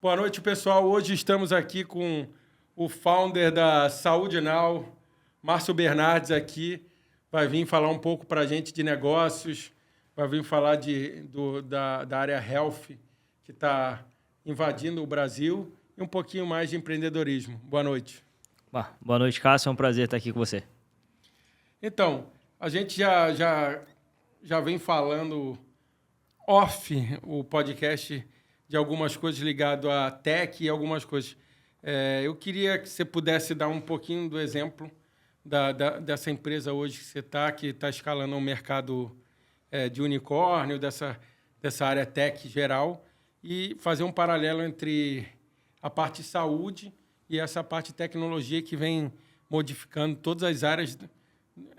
Boa noite, pessoal. Hoje estamos aqui com o founder da Saúde Now, Márcio Bernardes aqui. Vai vir falar um pouco para a gente de negócios, vai vir falar da área health, que está invadindo o Brasil, e um pouquinho mais de empreendedorismo. Boa noite. Boa noite, Cássio. É um prazer estar aqui com você. Então, a gente já vem falando off o podcast de algumas coisas ligadas à tech e algumas coisas. Eu queria que você pudesse dar um pouquinho do exemplo dessa empresa hoje que está escalando um mercado de unicórnio, dessa área tech geral, e fazer um paralelo entre a parte de saúde e essa parte de tecnologia que vem modificando todas as áreas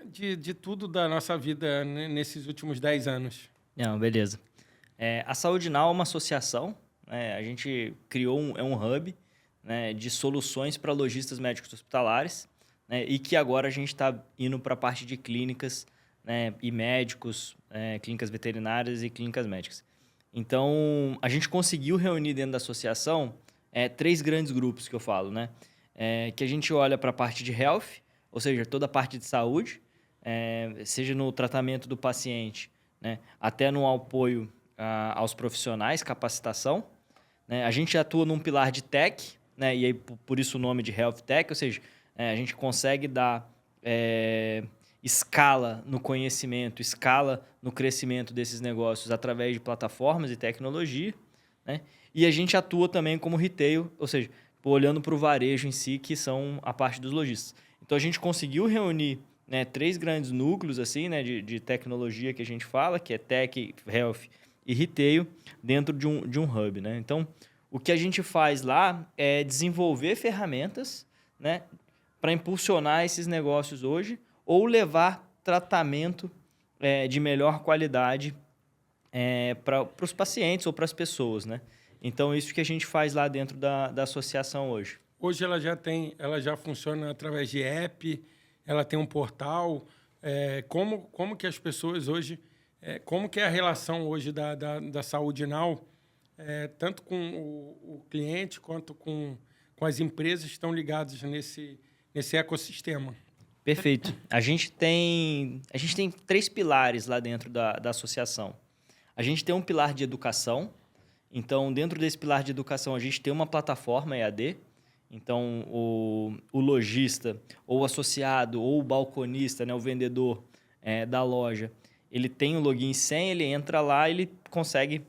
de tudo da nossa vida nesses últimos 10 anos. Não, beleza. A Saúde Now é uma associação, né? A gente criou um hub, né, de soluções para lojistas médicos hospitalares, né, e que agora a gente está indo para a parte de clínicas, né, e médicos, clínicas veterinárias e clínicas médicas. Então, a gente conseguiu reunir dentro da associação 3 grandes grupos que eu falo, né? Que a gente olha para a parte de health, ou seja, toda a parte de saúde, seja no tratamento do paciente, né, até no apoio aos profissionais, capacitação, né? A gente atua num pilar de tech, né, e aí por isso o nome de Health Tech, ou seja, a gente consegue dar escala no conhecimento, escala no crescimento desses negócios através de plataformas e tecnologia, né? E a gente atua também como retail, ou seja, olhando para o varejo em si, que são a parte dos lojistas. Então, a gente conseguiu reunir, né, 3 grandes núcleos assim, né, de tecnologia que a gente fala, que é Tech, Health e Retail, dentro de um hub, né? Então, o que a gente faz lá é desenvolver ferramentas, né, para impulsionar esses negócios hoje ou levar tratamento de melhor qualidade para os pacientes ou para as pessoas, né? Então, isso que a gente faz lá dentro da associação hoje. Hoje ela já funciona através de app, ela tem um portal. Como que as pessoas hoje, como que é a relação hoje da Saúde Now, tanto com o cliente quanto com as empresas que estão ligadas nesse ecossistema? Perfeito. A gente tem 3 pilares lá dentro da associação. A gente tem um pilar de educação. Então, dentro desse pilar de educação, a gente tem uma plataforma EAD. Então, o lojista, ou o associado, ou o balconista, né, o vendedor da loja, ele tem o login e senha, ele entra lá e ele consegue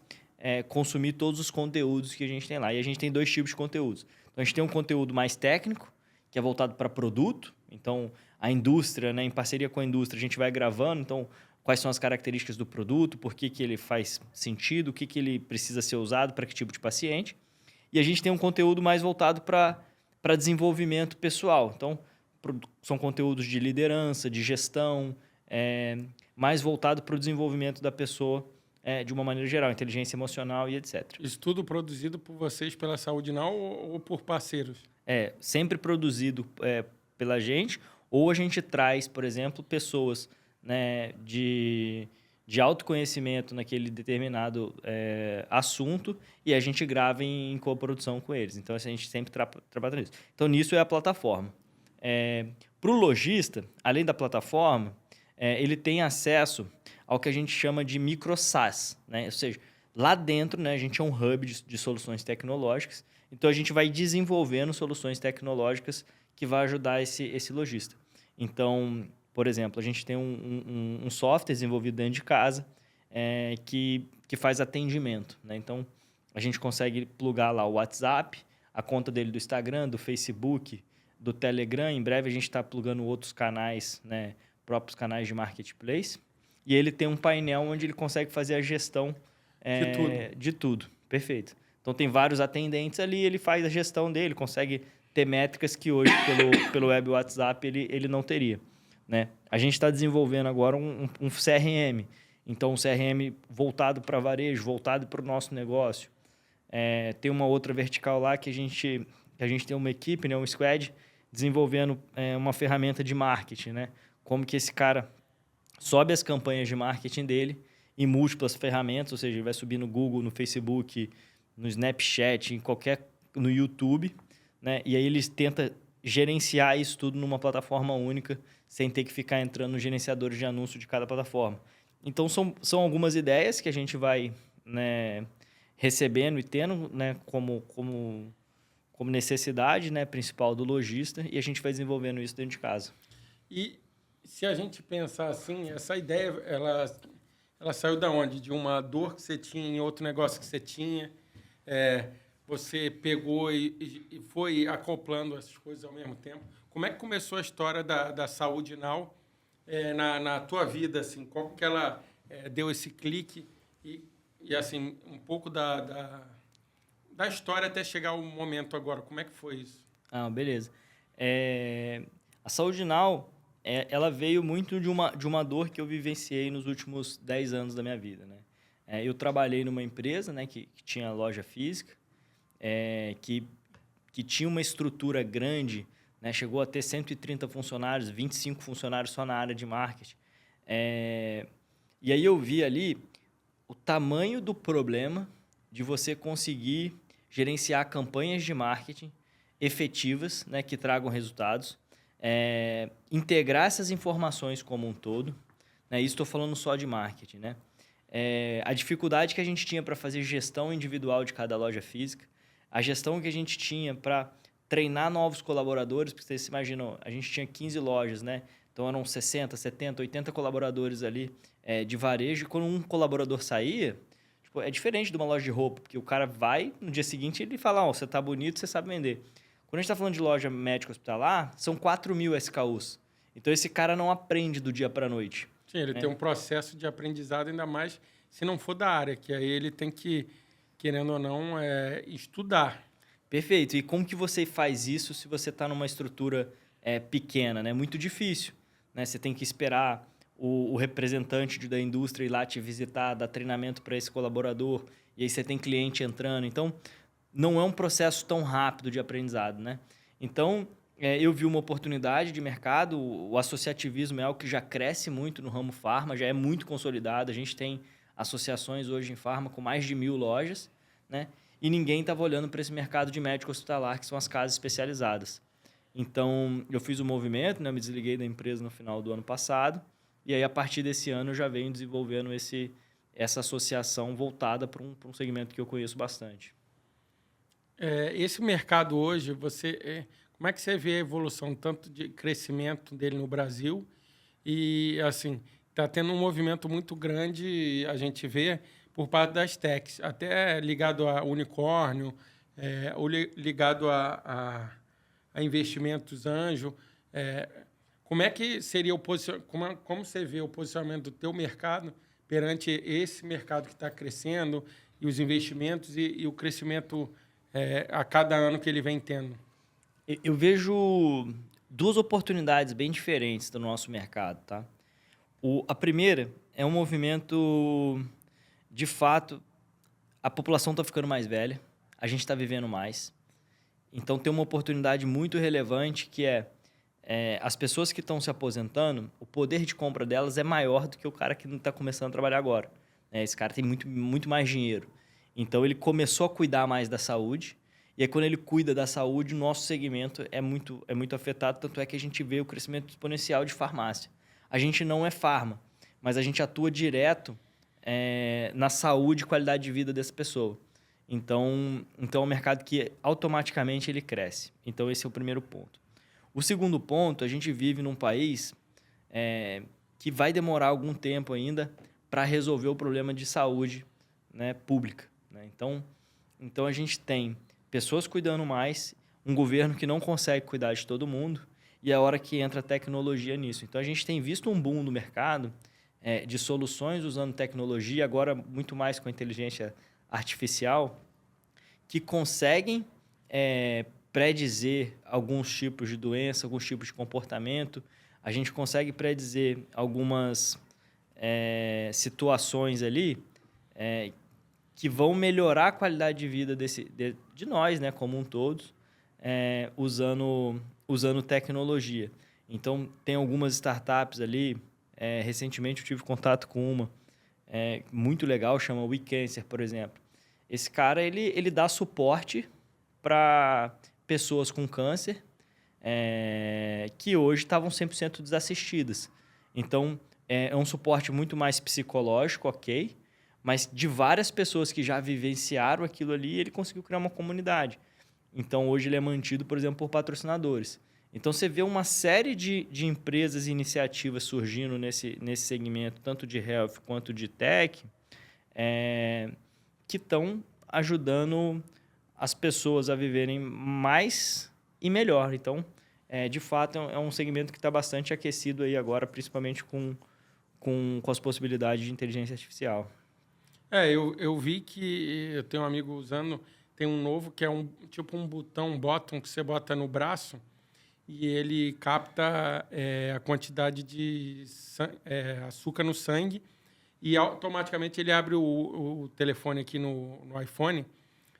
consumir todos os conteúdos que a gente tem lá. E a gente tem 2 tipos de conteúdos. Então, a gente tem um conteúdo mais técnico, que é voltado para produto. Então, a indústria, né, em parceria com a indústria, a gente vai gravando. Então, quais são as características do produto, por que ele faz sentido, o que ele precisa ser usado para que tipo de paciente. E a gente tem um conteúdo mais voltado para desenvolvimento pessoal. Então, são conteúdos de liderança, de gestão, mais voltado para o desenvolvimento da pessoa de uma maneira geral, inteligência emocional e etc. Isso tudo produzido por vocês, pela Saúde Now ou por parceiros? Sempre produzido pela gente, ou a gente traz, por exemplo, pessoas, né, de autoconhecimento naquele determinado assunto e a gente grava em coprodução com eles. Então, a gente sempre trabalha nisso. Então, nisso é a plataforma. Para o lojista, além da plataforma, ele tem acesso ao que a gente chama de micro SaaS, né? Ou seja, lá dentro, né, a gente é um hub de soluções tecnológicas. Então, a gente vai desenvolvendo soluções tecnológicas que vai ajudar esse lojista. Então, por exemplo, a gente tem um software desenvolvido dentro de casa que faz atendimento, né? Então, a gente consegue plugar lá o WhatsApp, a conta dele do Instagram, do Facebook, do Telegram. Em breve, a gente está plugando outros canais, né, próprios canais de marketplace. E ele tem um painel onde ele consegue fazer a gestão de tudo. Perfeito. Então, tem vários atendentes ali, ele faz a gestão dele, consegue ter métricas que hoje, pelo web WhatsApp, ele não teria, né? A gente está desenvolvendo agora um CRM. Então, um CRM voltado para varejo, voltado para o nosso negócio. Tem uma outra vertical lá que a gente tem uma equipe, né, um squad, desenvolvendo uma ferramenta de marketing, né? Como que esse cara sobe as campanhas de marketing dele em múltiplas ferramentas, ou seja, ele vai subir no Google, no Facebook, no Snapchat, em qualquer no YouTube, né? E aí eles tentam gerenciar isso tudo numa plataforma única, sem ter que ficar entrando nos gerenciadores de anúncio de cada plataforma. Então, são algumas ideias que a gente vai, né, recebendo e tendo, né, como necessidade, né, principal do lojista, e a gente vai desenvolvendo isso dentro de casa. E se a gente pensar assim, essa ideia, ela saiu da onde? De uma dor que você tinha em outro negócio que você tinha? Você pegou e foi acoplando essas coisas ao mesmo tempo? Como é que começou a história da Saúde Now na tua vida? Assim, como que ela deu esse clique? E assim, um pouco da história até chegar o momento agora. Como é que foi isso? Beleza. A Saúde Now, ela veio muito de uma dor que eu vivenciei nos últimos 10 anos da minha vida, né? Eu trabalhei numa empresa, né, que tinha loja física, que tinha uma estrutura grande, né, chegou a ter 130 funcionários, 25 funcionários só na área de marketing. E aí eu vi ali o tamanho do problema de você conseguir gerenciar campanhas de marketing efetivas, né, que tragam resultados, integrar essas informações como um todo, né, isso estou falando só de marketing, né? A dificuldade que a gente tinha para fazer gestão individual de cada loja física, a gestão que a gente tinha para treinar novos colaboradores, porque vocês imaginam, a gente tinha 15 lojas, né? Então eram 60, 70, 80 colaboradores ali de varejo, e quando um colaborador saía, tipo, é diferente de uma loja de roupa, porque o cara vai, no dia seguinte ele fala, você tá bonito, você sabe vender. Quando a gente está falando de loja médica hospitalar, são 4.000 SKUs. Então esse cara não aprende do dia para a noite. Sim, ele tem um processo de aprendizado, ainda mais se não for da área, que aí ele tem que, querendo ou não, estudar. Perfeito. E como que você faz isso se você está numa estrutura pequena? Né? Muito difícil. Né? Você tem que esperar o representante da indústria ir lá te visitar, dar treinamento para esse colaborador, e aí você tem cliente entrando. Então, não é um processo tão rápido de aprendizado. Né? Então, eu vi uma oportunidade de mercado, o associativismo é algo que já cresce muito no ramo farma, já é muito consolidado, a gente tem associações hoje em farma com mais de 1.000 lojas, né? E ninguém estava olhando para esse mercado de médico hospitalar, que são as casas especializadas. Então, eu fiz o movimento, né? Eu me desliguei da empresa no final do ano passado, e aí a partir desse ano eu já venho desenvolvendo essa associação voltada para um segmento que eu conheço bastante. Esse mercado hoje, como é que você vê a evolução tanto de crescimento dele no Brasil e, assim, está tendo um movimento muito grande, a gente vê, por parte das techs, até ligado a unicórnio, ou ligado a investimentos anjo. Como é que seria como você vê o posicionamento do teu mercado perante esse mercado que está crescendo e os investimentos e o crescimento a cada ano que ele vem tendo? Eu vejo duas oportunidades bem diferentes do nosso mercado, tá? A primeira é um movimento, de fato, a população está ficando mais velha, a gente está vivendo mais. Então, tem uma oportunidade muito relevante que as pessoas que estão se aposentando, o poder de compra delas é maior do que o cara que não está começando a trabalhar agora. Esse cara tem muito, muito mais dinheiro. Então, ele começou a cuidar mais da saúde. E aí, quando ele cuida da saúde, o nosso segmento é muito afetado. Tanto é que a gente vê o crescimento exponencial de farmácia. A gente não é farma, mas a gente atua direto na saúde e qualidade de vida dessa pessoa. Então é um mercado que automaticamente ele cresce. Então, esse é o primeiro ponto. O segundo ponto, a gente vive num país que vai demorar algum tempo ainda para resolver o problema de saúde, né, pública. Né? Então, a gente tem pessoas cuidando mais, um governo que não consegue cuidar de todo mundo, e é a hora que entra a tecnologia nisso. Então, a gente tem visto um boom no mercado de soluções usando tecnologia, agora muito mais com a inteligência artificial, que conseguem predizer alguns tipos de doença, alguns tipos de comportamento. A gente consegue predizer algumas situações ali que vão melhorar a qualidade de vida de nós, né, como um todo, usando tecnologia. Então, tem algumas startups ali. Recentemente, eu tive contato com uma muito legal, chama WeCancer, por exemplo. Esse cara, ele dá suporte para pessoas com câncer que hoje estavam 100% desassistidas. Então, é um suporte muito mais psicológico, ok, mas de várias pessoas que já vivenciaram aquilo ali, ele conseguiu criar uma comunidade. Então, hoje ele é mantido, por exemplo, por patrocinadores. Então, você vê uma série de empresas e iniciativas surgindo nesse segmento, tanto de health quanto de tech, que estão ajudando as pessoas a viverem mais e melhor. Então, de fato, é um segmento que está bastante aquecido aí agora, principalmente com as possibilidades de inteligência artificial. Eu vi que eu tenho um amigo usando, tem um novo que é tipo um bottom que você bota no braço e ele capta a quantidade de açúcar no sangue e automaticamente ele abre o telefone aqui no iPhone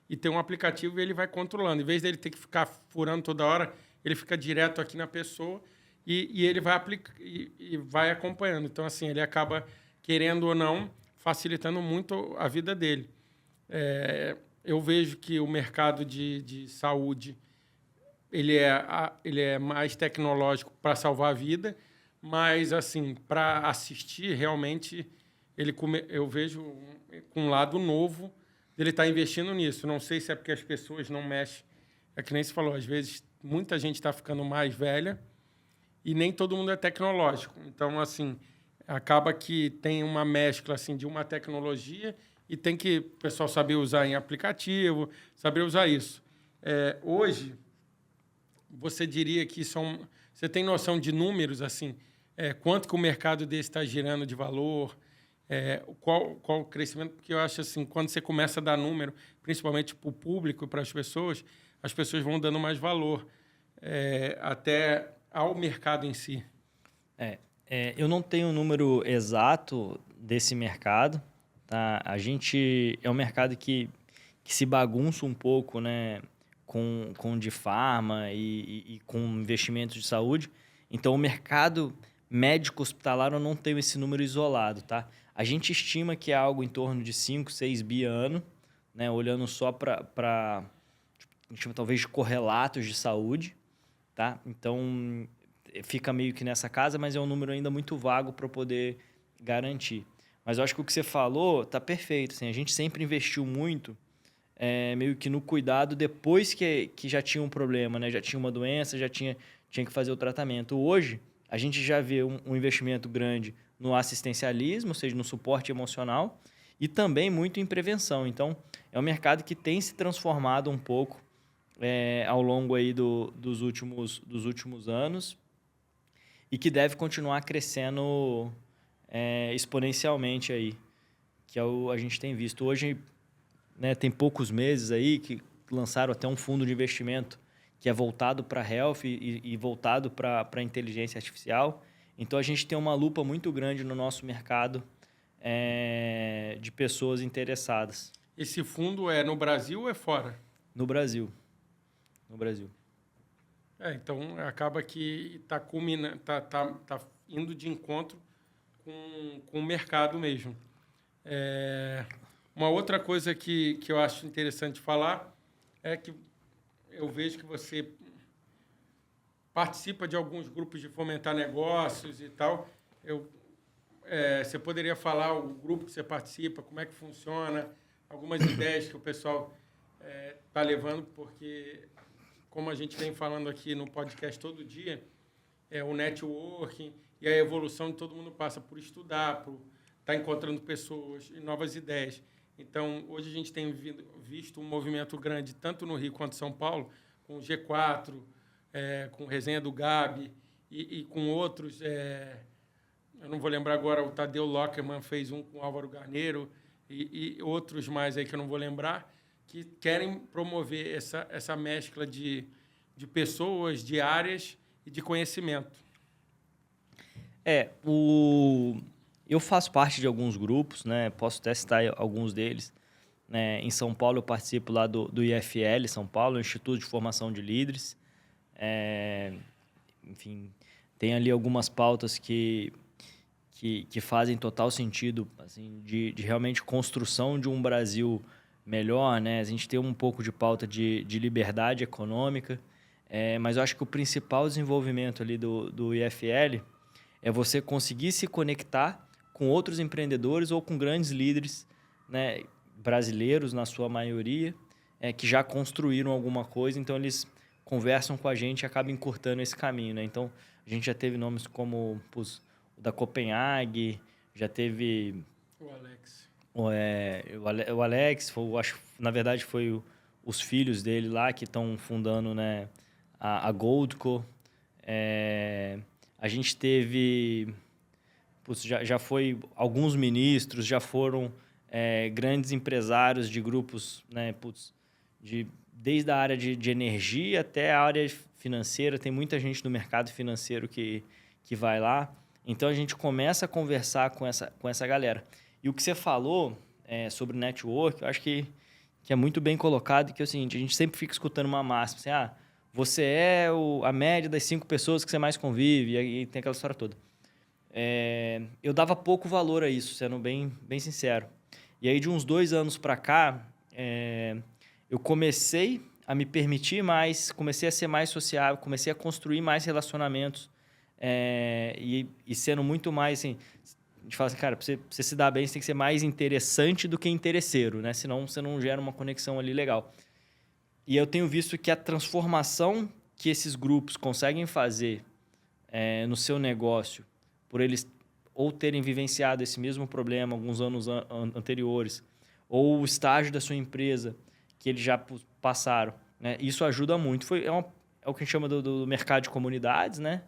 e tem um aplicativo e ele vai controlando. Em vez dele ter que ficar furando toda hora, ele fica direto aqui na pessoa e ele vai e vai acompanhando. Então, assim, ele acaba, querendo ou não, facilitando muito a vida dele. Eu vejo que o mercado de saúde ele é mais tecnológico para salvar a vida, mas, assim, para assistir, realmente, eu vejo com um lado novo dele estar investindo nisso. Não sei se é porque as pessoas não mexem. É que nem se falou, às vezes, muita gente está ficando mais velha e nem todo mundo é tecnológico. Então, assim, acaba que tem uma mescla assim, de uma tecnologia e tem que o pessoal saber usar em aplicativo, saber usar isso. Hoje, você diria que você tem noção de números, assim, quanto que o mercado desse está girando de valor, qual o crescimento? Porque eu acho assim, quando você começa a dar número, principalmente para o público, para as pessoas vão dando mais valor até ao mercado em si. Eu não tenho o número exato desse mercado. Tá? A gente é um mercado que se bagunça um pouco, né? com de farma e com investimentos de saúde. Então, o mercado médico hospitalar eu não tenho esse número isolado. Tá? A gente estima que é algo em torno de 5, 6 bi ano, né? Olhando só para a gente chama talvez de correlatos de saúde. Tá? Então, fica meio que nessa casa, mas é um número ainda muito vago para poder garantir. Mas eu acho que o que você falou está perfeito. Assim, a gente sempre investiu muito meio que no cuidado depois que já tinha um problema, né? Já tinha uma doença, já tinha que fazer o tratamento. Hoje, a gente já vê um investimento grande no assistencialismo, ou seja, no suporte emocional, e também muito em prevenção. Então, é um mercado que tem se transformado um pouco ao longo aí dos últimos anos e que deve continuar crescendo exponencialmente aí, que a gente tem visto. Hoje, né, tem poucos meses aí que lançaram até um fundo de investimento que é voltado para health e voltado para a inteligência artificial. Então, a gente tem uma lupa muito grande no nosso mercado de pessoas interessadas. Esse fundo é no Brasil ou é fora? No Brasil. No Brasil. Então, acaba que está tá indo de encontro com o mercado mesmo. Uma outra coisa que eu acho interessante falar é que eu vejo que você participa de alguns grupos de fomentar negócios e tal. Você poderia falar o grupo que você participa, como é que funciona, algumas ideias que o pessoal está levando, porque, como a gente vem falando aqui no podcast todo dia, o networking e a evolução de todo mundo passa por estudar, por estar encontrando pessoas e novas ideias. Então, hoje a gente tem visto um movimento grande, tanto no Rio quanto em São Paulo, com o G4, com Resenha do Gabi e com outros. Eu não vou lembrar agora, o Tadeu Lockerman fez um com o Álvaro Garneiro e outros mais aí que eu não vou lembrar, que querem promover essa mescla de pessoas, de áreas e de conhecimento. Eu faço parte de alguns grupos, né? Posso até citar alguns deles. Em São Paulo, eu participo lá do IFL, São Paulo, Instituto de Formação de Líderes. Enfim, tem ali algumas pautas que fazem total sentido, assim, de realmente construção de um Brasil melhor, né? A gente ter um pouco de pauta de liberdade econômica. Mas eu acho que o principal desenvolvimento ali do IFL é você conseguir se conectar com outros empreendedores ou com grandes líderes, né, brasileiros, na sua maioria, que já construíram alguma coisa, então eles conversam com a gente e acabam encurtando esse caminho, né? Então, a gente já teve nomes como o da Copenhague, já teve... O Alex. O Alex, acho, na verdade, foi os filhos dele lá que estão fundando, né, a Goldco. A gente teve... já foi alguns ministros, já foram grandes empresários de grupos, né, desde a área de energia até a área financeira. Tem muita gente do mercado financeiro que vai lá. Então, a gente começa a conversar com essa galera. E o que você falou sobre network, eu acho que é muito bem colocado, que é o seguinte: a gente sempre fica escutando uma máxima, assim, você é a média das 5 pessoas que você mais convive, e aí tem aquela história toda. Eu dava pouco valor a isso, sendo bem sincero. E aí, de uns 2 anos para cá, eu comecei a me permitir mais, comecei a ser mais sociável, comecei a construir mais relacionamentos, e sendo muito mais, assim, a gente fala assim, cara, para você se dar bem, você tem que ser mais interessante do que interesseiro, né? Senão você não gera uma conexão ali legal. E eu tenho visto que a transformação que esses grupos conseguem fazer no seu negócio, por eles ou terem vivenciado esse mesmo problema alguns anos anteriores, ou o estágio da sua empresa que eles já passaram, né? Isso ajuda muito. É o que a gente chama do mercado de comunidades, né?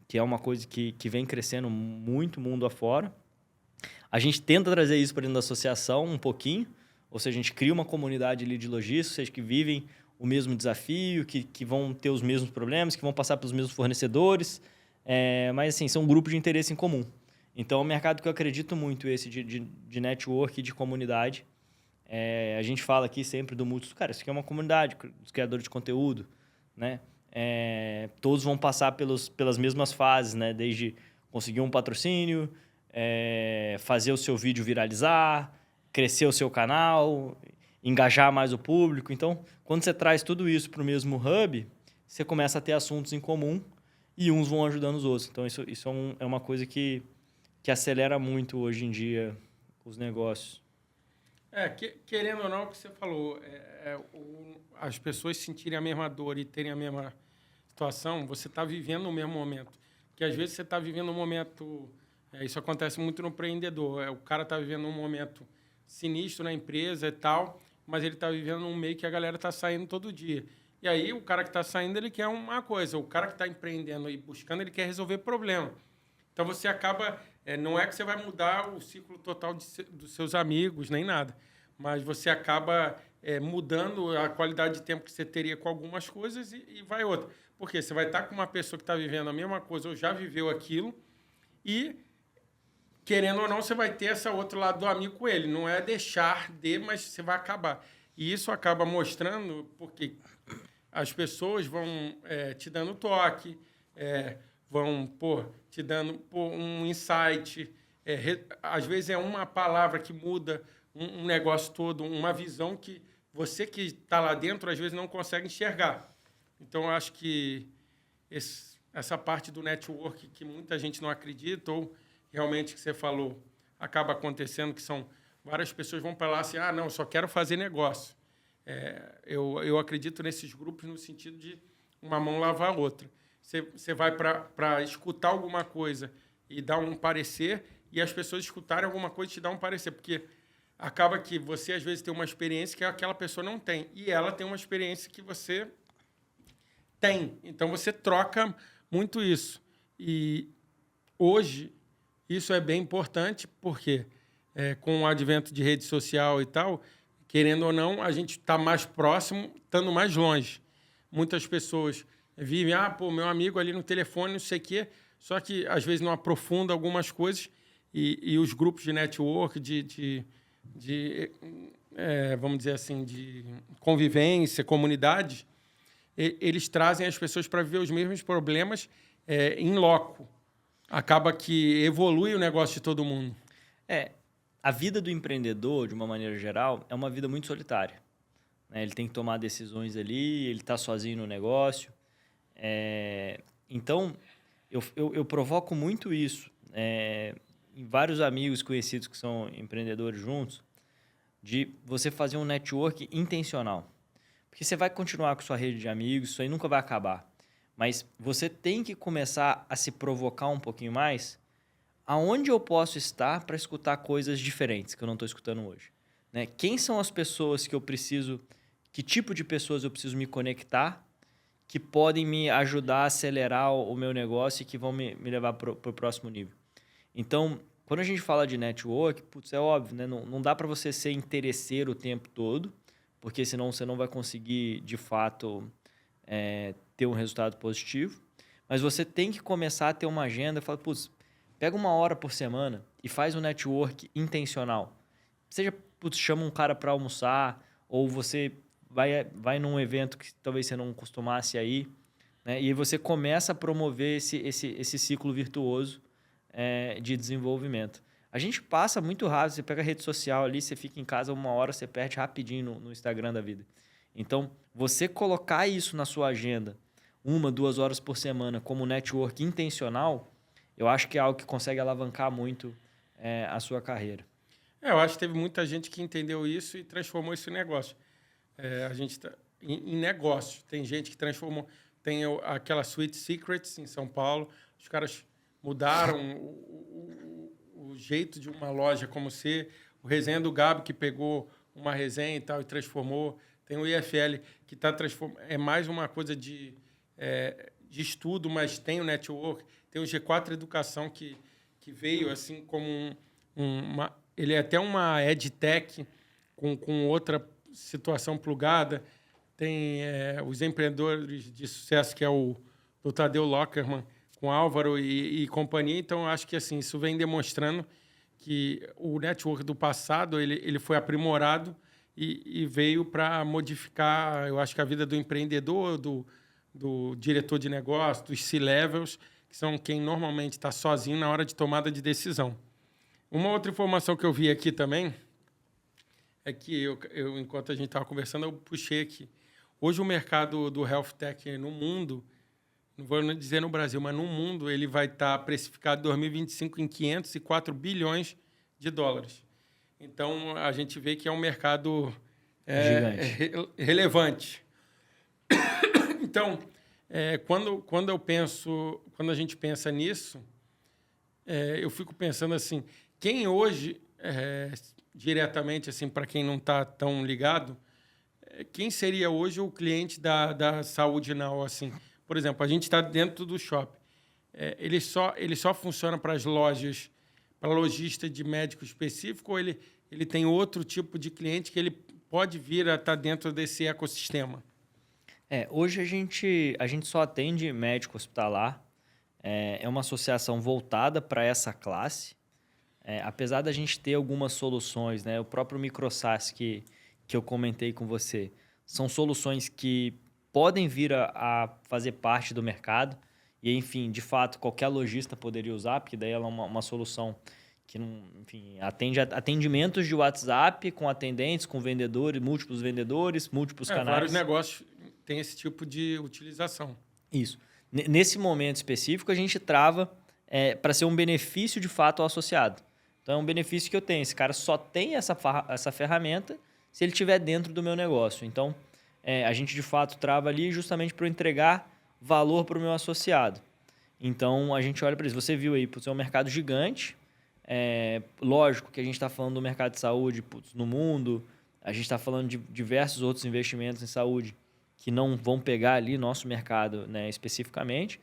Que é uma coisa que vem crescendo muito mundo afora. A gente tenta trazer isso para dentro da associação um pouquinho, ou seja, a gente cria uma comunidade ali de lojistas, ou seja, que vivem o mesmo desafio, que vão ter os mesmos problemas, que vão passar pelos mesmos fornecedores, mas assim, são grupos de interesse em comum. Então, é um mercado que eu acredito muito, esse de network e de comunidade. A gente fala aqui sempre do Multis, cara, isso aqui é uma comunidade dos criadores de conteúdo, né? Todos vão passar pelas mesmas fases, né? Desde conseguir um patrocínio, fazer o seu vídeo viralizar, crescer o seu canal, engajar mais o público. Então, quando você traz tudo isso para o mesmo hub, você começa a ter assuntos em comum e uns vão ajudando os outros. Então, isso é uma coisa que acelera muito hoje em dia os negócios. Querendo ou não, o que você falou, as pessoas sentirem a mesma dor e terem a mesma situação, você está vivendo o mesmo momento. Porque às vezes você está vivendo um momento... isso acontece muito no empreendedor. O cara está vivendo um momento sinistro na empresa e tal, mas ele está vivendo um meio que a galera está saindo todo dia. E aí o cara que está saindo, ele quer uma coisa. O cara que está empreendendo e buscando, ele quer resolver problema. Então você acaba... não é que você vai mudar o ciclo total dos seus amigos, nem nada. Mas você acaba mudando a qualidade de tempo que você teria com algumas coisas e vai outra. Porque você vai estar com uma pessoa que está vivendo a mesma coisa ou já viveu aquilo e, querendo ou não, você vai ter esse outro lado do amigo com ele. Não é deixar de, mas você vai acabar. E isso acaba mostrando porque as pessoas vão te dando toque, vão te dando um insight. Às vezes é uma palavra que muda um negócio todo, uma visão que você que está lá dentro, às vezes, não consegue enxergar. Então, eu acho que essa parte do network que muita gente não acredita, ou realmente que você falou, acaba acontecendo, que são várias pessoas vão para lá assim, não, só quero fazer negócio. Eu acredito nesses grupos no sentido de uma mão lavar a outra. Você vai para escutar alguma coisa e dar um parecer, e as pessoas escutarem alguma coisa e te dar um parecer, porque acaba que você, às vezes, tem uma experiência que aquela pessoa não tem, e ela tem uma experiência que você tem. Então, você troca muito isso. E hoje, isso é bem importante, porque com o advento de rede social e tal, querendo ou não, a gente está mais próximo, estando mais longe. Muitas pessoas vivem, meu amigo ali no telefone, não sei o quê, só que, às vezes, não aprofunda algumas coisas, e os grupos de network, vamos dizer assim, de convivência, comunidade, eles trazem as pessoas para viver os mesmos problemas em loco. Acaba que evolui o negócio de todo mundo. A vida do empreendedor, de uma maneira geral, é uma vida muito solitária, né? Ele tem que tomar decisões ali, ele está sozinho no negócio. Então, eu provoco muito isso em vários amigos conhecidos que são empreendedores juntos, de você fazer um network intencional. Porque você vai continuar com sua rede de amigos, isso aí nunca vai acabar. Mas você tem que começar a se provocar um pouquinho mais. Aonde eu posso estar para escutar coisas diferentes que eu não estou escutando hoje? Né? Quem são as pessoas que eu preciso... Que tipo de pessoas eu preciso me conectar que podem me ajudar a acelerar o meu negócio e que vão me levar para o próximo nível? Então, quando a gente fala de network, putz, é óbvio, né? Não dá para você ser interesseiro o tempo todo, porque senão você não vai conseguir, de fato, ter um resultado positivo. Mas você tem que começar a ter uma agenda e falar, putz, pega 1 hora por semana e faz um network intencional. Seja, putz, chama um cara para almoçar, ou você vai num evento que talvez você não costumasse ir, né? E aí você começa a promover esse ciclo virtuoso de desenvolvimento. A gente passa muito rápido, você pega a rede social ali, você fica em casa 1 hora, você perde rapidinho no Instagram da vida. Então, você colocar isso na sua agenda 1, 2 horas por semana como network intencional, eu acho que é algo que consegue alavancar muito a sua carreira. Eu acho que teve muita gente que entendeu isso e transformou isso em negócio. A gente tá em negócio. Tem gente que transformou. Tem aquela Sweet Secrets em São Paulo. Os caras mudaram o jeito de uma loja como ser. O Resenha do Gabi, que pegou uma resenha e tal e transformou. Tem o IFL, que está transformando. É mais uma coisa de estudo, mas tem o network. Tem o G4 Educação, que veio assim como uma... Ele é até uma edtech com outra situação plugada. Tem os empreendedores de sucesso, que é o Tadeu Lockerman, com Álvaro e companhia. Então, acho que assim, isso vem demonstrando que o network do passado ele foi aprimorado e veio para modificar, eu acho que a vida do empreendedor, do diretor de negócio, dos C-levels, que são quem normalmente está sozinho na hora de tomada de decisão. Uma outra informação que eu vi aqui também é que eu enquanto a gente estava conversando, eu puxei aqui. Hoje o mercado do health tech no mundo, não vou dizer no Brasil, mas no mundo, ele vai estar precificado em 2025 em 504 bilhões de dólares. Então, a gente vê que é um mercado relevante. Então, quando a gente pensa nisso, eu fico pensando assim, quem hoje, diretamente, assim, para quem não está tão ligado, quem seria hoje o cliente da Saúde Now, assim? Por exemplo, a gente está dentro do shopping. Ele só funciona para as lojas, para lojista de médico específico, ou ele tem outro tipo de cliente que ele pode vir a estar dentro desse ecossistema? Hoje a gente só atende médico hospitalar. É uma associação voltada para essa classe. Apesar da gente ter algumas soluções, né? O próprio MicroSaaS que eu comentei com você, são soluções que podem vir a fazer parte do mercado e, enfim, de fato, qualquer lojista poderia usar, porque daí ela é uma solução que, enfim, atende atendimentos de WhatsApp com atendentes, com vendedores, múltiplos canais. Vários negócios têm esse tipo de utilização. Isso. Nesse momento específico, a gente trava para ser um benefício de fato ao associado. Então, é um benefício que eu tenho. Esse cara só tem essa ferramenta se ele estiver dentro do meu negócio. Então, a gente, de fato, trava ali justamente para eu entregar valor para o meu associado. Então, a gente olha para isso. Você viu aí, é um mercado gigante. Lógico que a gente está falando do mercado de saúde no mundo. A gente está falando de diversos outros investimentos em saúde que não vão pegar ali nosso mercado, né, especificamente.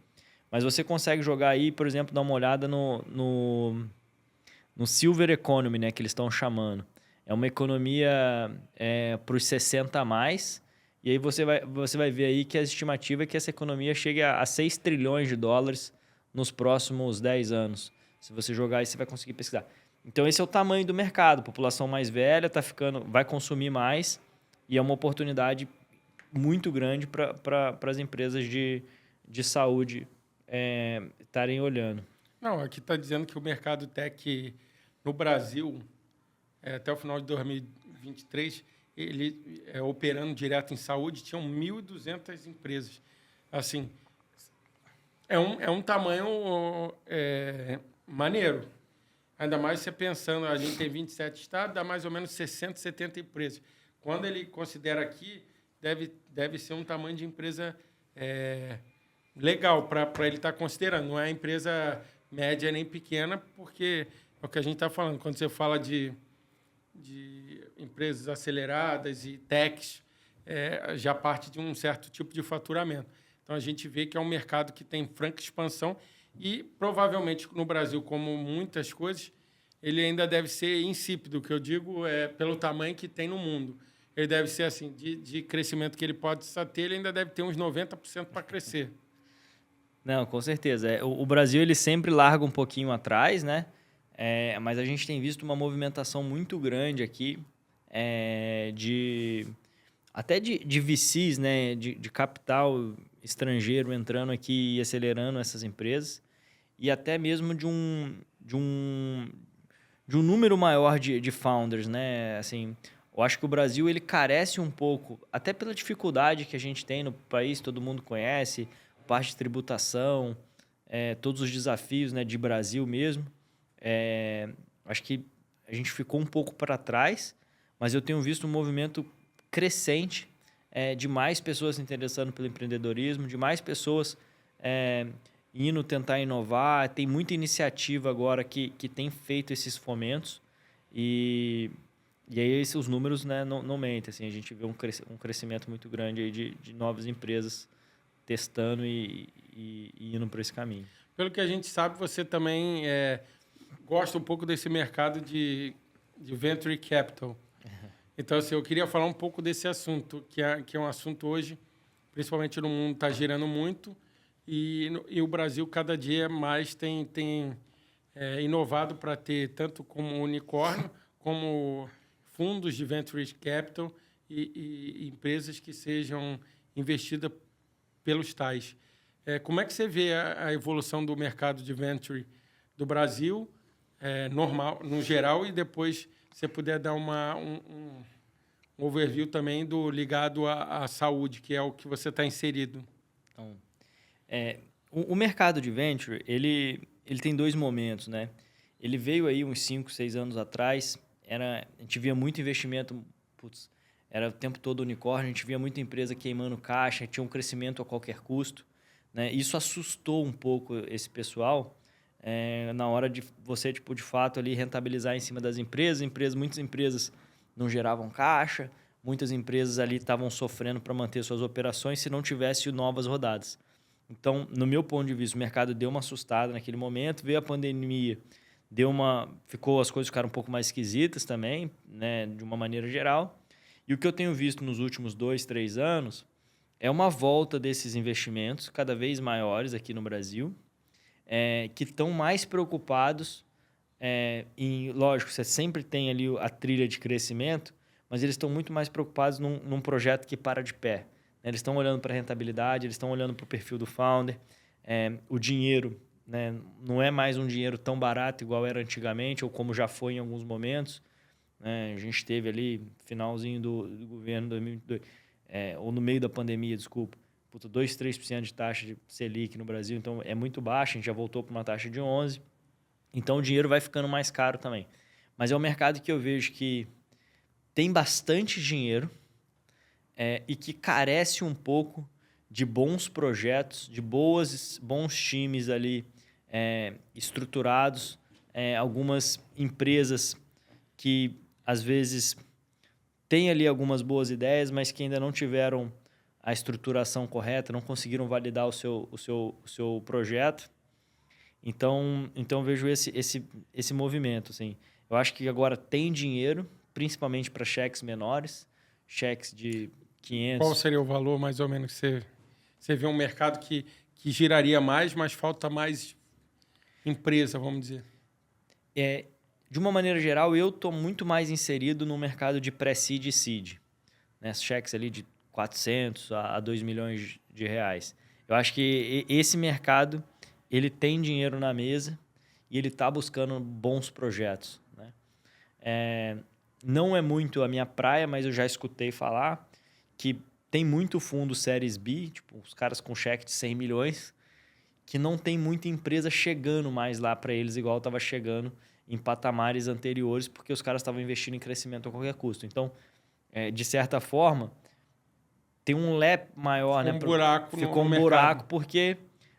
Mas você consegue jogar aí, por exemplo, dar uma olhada no Silver Economy, né, que eles estão chamando. É uma economia para os 60 a mais. E aí você vai ver aí que a estimativa é que essa economia chegue a 6 trilhões de dólares nos próximos 10 anos. Se você jogar aí, você vai conseguir pesquisar. Então, esse é o tamanho do mercado. A população mais velha vai consumir mais e é uma oportunidade muito grande para as empresas de saúde estarem olhando. Não, aqui está dizendo que o mercado tech no Brasil até o final de 2023, ele operando direto em saúde, tinham 1.200 empresas. Assim, é um tamanho maneiro. Ainda mais você pensando, a gente tem 27 estados, dá mais ou menos 60, 70 empresas. Quando ele considera aqui, deve ser um tamanho de empresa legal para ele estar considerando. Não é empresa média nem pequena, porque é o que a gente está falando. Quando você fala de empresas aceleradas e techs, já parte de um certo tipo de faturamento. Então, a gente vê que é um mercado que tem franca expansão e, provavelmente, no Brasil, como muitas coisas, ele ainda deve ser insípido, o que eu digo pelo tamanho que tem no mundo. Ele deve ser assim, de crescimento que ele pode ter, ele ainda deve ter uns 90% para crescer. Não, com certeza. O Brasil ele sempre larga um pouquinho atrás, né? Mas a gente tem visto uma movimentação muito grande aqui até de VCs, né? De capital estrangeiro entrando aqui e acelerando essas empresas e até mesmo de um número maior de founders, né? Assim, eu acho que o Brasil ele carece um pouco, até pela dificuldade que a gente tem no país, todo mundo conhece, parte de tributação, todos os desafios, né, de Brasil mesmo. Acho que a gente ficou um pouco para trás, mas eu tenho visto um movimento crescente de mais pessoas se interessando pelo empreendedorismo, de mais pessoas indo tentar inovar. Tem muita iniciativa agora que tem feito esses fomentos e aí os números, né, não mentem. Assim, a gente vê um crescimento muito grande aí de novas empresas testando e indo por esse caminho. Pelo que a gente sabe, você também gosta um pouco desse mercado de venture capital. Então, assim, eu queria falar um pouco desse assunto, que é um assunto hoje, principalmente no mundo, está girando muito, e o Brasil, cada dia mais, tem inovado para ter, tanto como unicórnio, como fundos de venture capital e empresas que sejam investidas pelos tais. Como é que você vê a evolução do mercado de venture do Brasil, normal, no geral, e depois você puder dar um overview também ligado à saúde, que é o que você está inserido? Então, o mercado de venture, ele tem dois momentos, né? Ele veio aí uns 5, 6 anos atrás, a gente via muito investimento, era o tempo todo unicórnio, a gente via muita empresa queimando caixa, tinha um crescimento a qualquer custo, né? Isso assustou um pouco esse pessoal na hora de você, de fato, ali rentabilizar em cima das empresas. Muitas empresas não geravam caixa, muitas empresas ali estavam sofrendo para manter suas operações se não tivesse novas rodadas. Então, no meu ponto de vista, o mercado deu uma assustada naquele momento, veio a pandemia, as coisas ficaram um pouco mais esquisitas também, né, de uma maneira geral. E o que eu tenho visto nos últimos 2, 3 anos é uma volta desses investimentos cada vez maiores aqui no Brasil, que estão mais preocupados lógico, você sempre tem ali a trilha de crescimento, mas eles estão muito mais preocupados num projeto que para de pé. Eles estão olhando para a rentabilidade, eles estão olhando para o perfil do founder. O dinheiro, né, não é mais um dinheiro tão barato igual era antigamente, ou como já foi em alguns momentos. A gente teve ali, finalzinho do governo 2022, ou no meio da pandemia, desculpa, 2, 3% de taxa de Selic no Brasil, então é muito baixo, a gente já voltou para uma taxa de 11%. Então, o dinheiro vai ficando mais caro também. Mas é um mercado que eu vejo que tem bastante dinheiro e que carece um pouco de bons projetos, de bons times ali estruturados, algumas empresas que, às vezes, têm ali algumas boas ideias, mas que ainda não tiveram a estruturação correta, não conseguiram validar o seu projeto. Então eu vejo esse movimento. Assim. Eu acho que agora tem dinheiro, principalmente para cheques menores, cheques de 500... Qual seria o valor, mais ou menos, que você vê um mercado que giraria mais, mas falta mais empresa, vamos dizer? De uma maneira geral, eu estou muito mais inserido no mercado de pré-seed e seed. Né? Cheques ali de 400 a 2 milhões de reais. Eu acho que esse mercado ele tem dinheiro na mesa e ele está buscando bons projetos. Né? Não é muito a minha praia, mas eu já escutei falar que tem muito fundo Séries B, tipo, os caras com cheque de 100 milhões, que não tem muita empresa chegando mais lá para eles, igual estava chegando em patamares anteriores, porque os caras estavam investindo em crescimento a qualquer custo. Então, de certa forma, tem um lé maior, Ficou um buraco Ficou no um mercado. buraco porque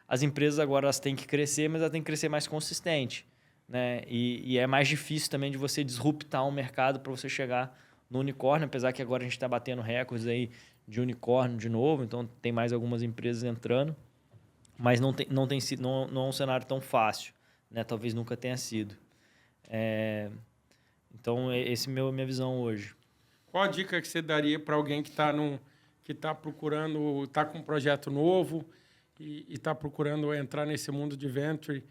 as empresas agora elas têm que crescer, mas elas têm que crescer mais consistente, né? E é mais difícil também de você disruptar um mercado para você chegar no unicórnio, apesar que agora a gente está batendo recordes aí de unicórnio de novo, então tem mais algumas empresas entrando, mas não é um cenário tão fácil, né? Talvez nunca tenha sido. Então, essa é a minha visão hoje. Qual a dica que você daria para alguém que está procurando, está com um projeto novo e está procurando entrar nesse mundo de venture?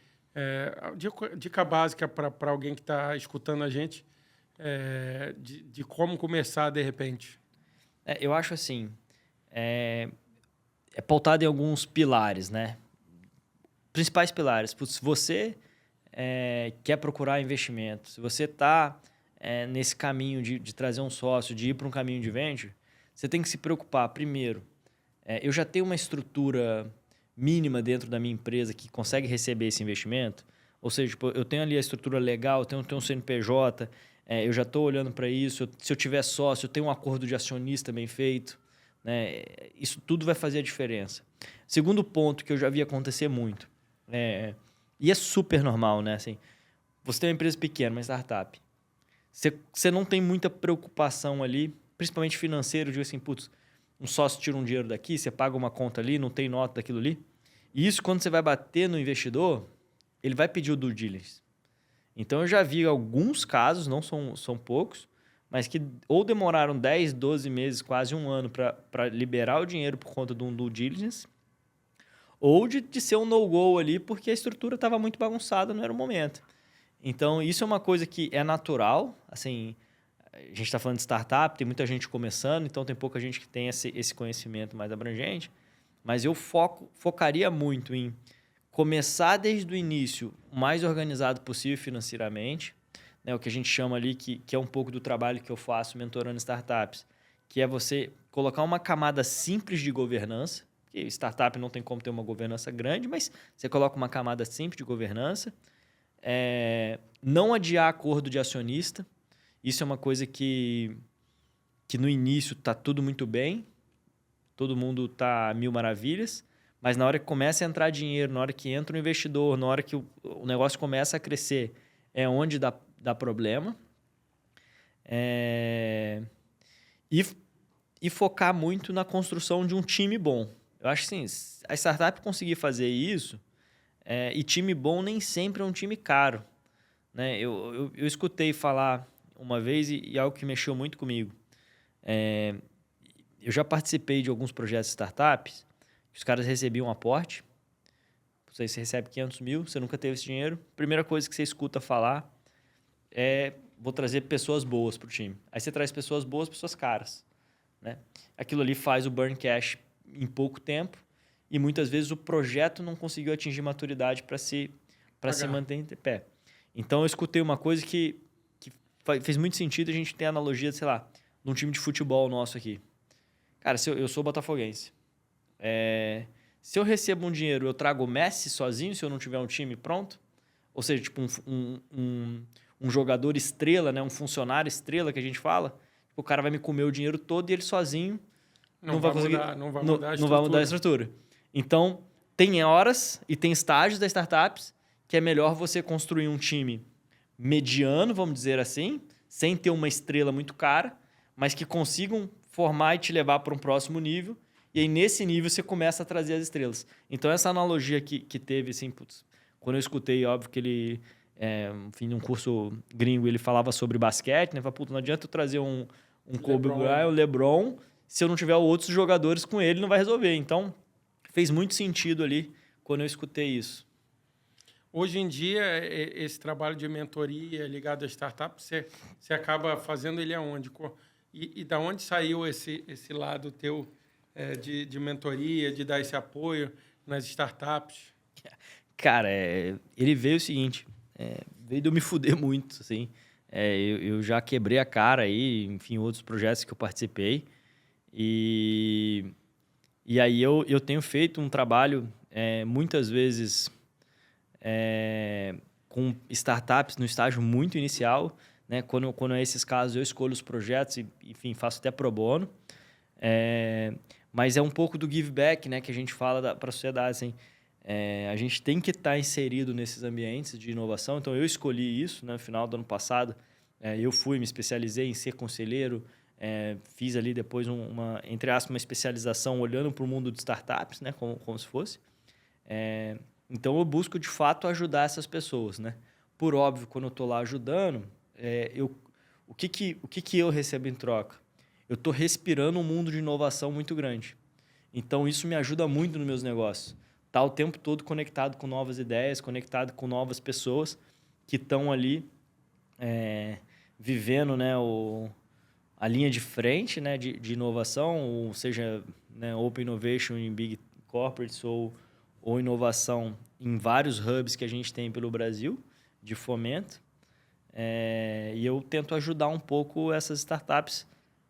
Dica básica para alguém que está escutando a gente de como começar de repente. Eu acho assim, é pautado em alguns pilares, né? Principais pilares. Se você quer procurar investimento, se você está nesse caminho de trazer um sócio, de ir para um caminho de venture, você tem que se preocupar. Primeiro, eu já tenho uma estrutura mínima dentro da minha empresa que consegue receber esse investimento. Ou seja, tipo, eu tenho ali a estrutura legal, eu tenho um CNPJ, eu já estou olhando para isso. Se eu tiver sócio, eu tenho um acordo de acionista bem feito. Né? Isso tudo vai fazer a diferença. Segundo ponto que eu já vi acontecer muito, e é super normal, né? Assim, você tem uma empresa pequena, uma startup. Você não tem muita preocupação ali, principalmente financeira. Eu digo assim, putz, um sócio tira um dinheiro daqui, você paga uma conta ali, não tem nota daquilo ali. E isso, quando você vai bater no investidor, ele vai pedir o due diligence. Então, eu já vi alguns casos, não são poucos, mas que ou demoraram 10, 12 meses, quase um ano, para liberar o dinheiro por conta de um due diligence, ou de ser um no-go ali, porque a estrutura estava muito bagunçada, não era o momento. Então, isso é uma coisa que é natural. Assim, a gente está falando de startup, tem muita gente começando, então tem pouca gente que tem esse conhecimento mais abrangente. Mas eu focaria muito em começar desde o início o mais organizado possível financeiramente, né? O que a gente chama ali, que é um pouco do trabalho que eu faço mentorando startups, que é você colocar uma camada simples de governança, porque startup não tem como ter uma governança grande, mas você coloca uma camada simples de governança. Não adiar acordo de acionista. Isso é uma coisa que no início está tudo muito bem, todo mundo está mil maravilhas, mas na hora que começa a entrar dinheiro, na hora que entra o investidor, na hora que o negócio começa a crescer, é onde dá problema. E focar muito na construção de um time bom. Eu acho que sim, a startup conseguir fazer isso, e time bom nem sempre é um time caro. Né? Eu escutei falar uma vez e algo que mexeu muito comigo. Eu já participei de alguns projetos de startups que os caras recebiam um aporte. Você recebe 500 mil, você nunca teve esse dinheiro. Primeira coisa que você escuta falar é: vou trazer pessoas boas para o time. Aí você traz pessoas boas, pessoas caras. Né? Aquilo ali faz o burn cash em pouco tempo e muitas vezes o projeto não conseguiu atingir maturidade para se manter em pé. Então, eu escutei uma coisa que fez muito sentido. A gente tem a analogia, sei lá, de um time de futebol nosso aqui. Cara, eu sou botafoguense. Se eu recebo um dinheiro, eu trago o Messi sozinho, se eu não tiver um time pronto? Ou seja, tipo um jogador estrela, né? Um funcionário estrela que a gente fala. O cara vai me comer o dinheiro todo e ele sozinho não vai conseguir, não vai mudar a estrutura. Então, tem horas e tem estágios das startups que é melhor você construir um time mediano, vamos dizer assim, sem ter uma estrela muito cara, mas que consigam formar e te levar para um próximo nível. E aí, nesse nível, você começa a trazer as estrelas. Então, essa analogia que teve, assim, putz, quando eu escutei, óbvio que ele, enfim, num curso gringo, ele falava sobre basquete, né? Falava, putz, não adianta eu trazer um Kobe Bryant, um LeBron, se eu não tiver outros jogadores com ele, não vai resolver. Então, fez muito sentido ali quando eu escutei isso. Hoje em dia, esse trabalho de mentoria ligado a startup, você acaba fazendo ele aonde? E da onde saiu esse lado teu de mentoria, de dar esse apoio nas startups? Cara, ele veio o seguinte, veio de eu me fuder muito, assim. Eu já quebrei a cara aí, enfim, outros projetos que eu participei. E aí eu tenho feito um trabalho, muitas vezes, com startups no estágio muito inicial, né? Quando é esses casos, eu escolho os projetos e, enfim, faço até pro bono. Mas é um pouco do give back, né, que a gente fala para a sociedade. Assim, a gente tem que estar inserido nesses ambientes de inovação. Então, eu escolhi isso, né, no final do ano passado. Eu me especializei em ser conselheiro, fiz ali depois entre aspas, uma especialização olhando para o mundo de startups, né, como se fosse. Então, eu busco, de fato, ajudar essas pessoas. Né? Por óbvio, quando eu estou lá ajudando, o que eu recebo em troca? Eu estou respirando um mundo de inovação muito grande. Então, isso me ajuda muito nos meus negócios. Tá o tempo todo conectado com novas ideias, conectado com novas pessoas que estão ali vivendo, né, a linha de frente, né, de inovação, ou seja, né, Open Innovation em Big Corporates ou inovação em vários hubs que a gente tem pelo Brasil de fomento. E eu tento ajudar um pouco essas startups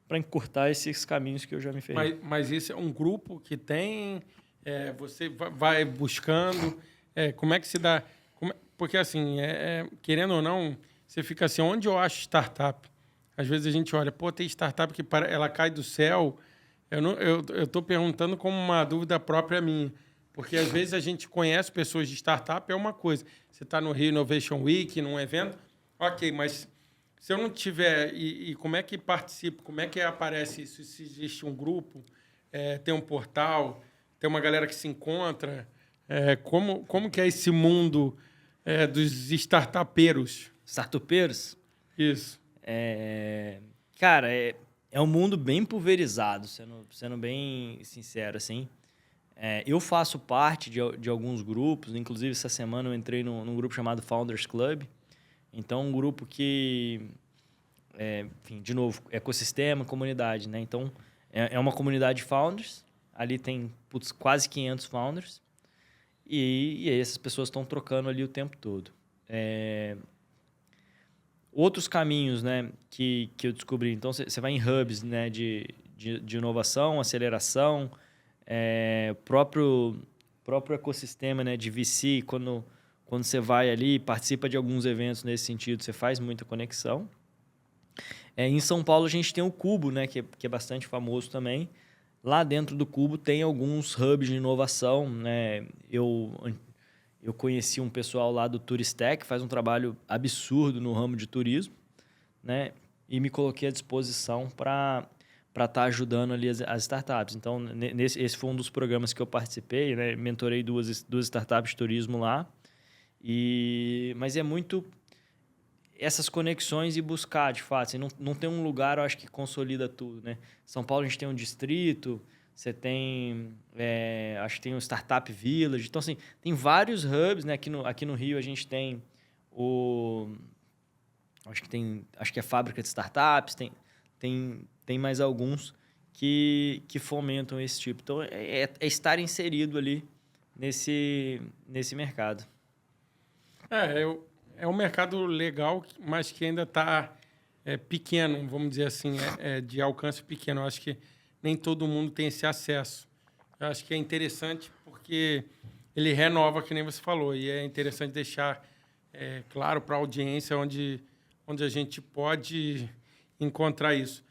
para encurtar esses caminhos que eu já me ferrei. Mas esse é um grupo que tem, você vai buscando, como é que se dá? Porque, assim, querendo ou não, você fica assim, onde eu acho startup? Às vezes a gente olha, pô, tem startup que ela cai do céu. Eu estou perguntando como uma dúvida própria minha. Porque, às vezes, a gente conhece pessoas de startup, é uma coisa. Você está no Rio Innovation Week, num evento, ok, mas se eu não tiver... E como é que participo? Como é que aparece isso? Se existe um grupo, tem um portal, tem uma galera que se encontra... como que é esse mundo dos startupeiros? Startupeiros? Isso. Cara, é um mundo bem pulverizado, sendo bem sincero, assim. Eu faço parte de alguns grupos, inclusive essa semana eu entrei num grupo chamado Founders Club. Então, um grupo que, enfim, de novo, ecossistema, comunidade, né? Então, é uma comunidade de founders. Ali tem quase 500 founders. E aí essas pessoas estão trocando ali o tempo todo. Outros caminhos, né, que eu descobri. Então, você vai em hubs, né, de inovação, aceleração, próprio ecossistema, né, de VC. Quando você vai ali, participa de alguns eventos nesse sentido, você faz muita conexão. Em São Paulo, a gente tem o Cubo, né, que é bastante famoso também. Lá dentro do Cubo tem alguns hubs de inovação, né? Eu conheci um pessoal lá do Turistec, que faz um trabalho absurdo no ramo de turismo, né? E me coloquei à disposição para estar ajudando ali as startups. Então, esse foi um dos programas que eu participei, né? Mentorei duas startups de turismo lá. Mas é muito essas conexões e buscar, de fato. Assim, não tem um lugar, eu acho, que consolida tudo, né? São Paulo a gente tem um distrito, você tem, acho que tem o Startup Village. Então, assim, tem vários hubs, né? Aqui no Rio a gente tem acho que é Fábrica de Startups, tem mais alguns que fomentam esse tipo. Então, é estar inserido ali nesse mercado. É um mercado legal, mas que ainda está pequeno, vamos dizer assim, de alcance pequeno. Eu acho que nem todo mundo tem esse acesso. Eu acho que é interessante porque ele renova, que nem você falou, e é interessante deixar claro para a audiência onde a gente pode encontrar isso.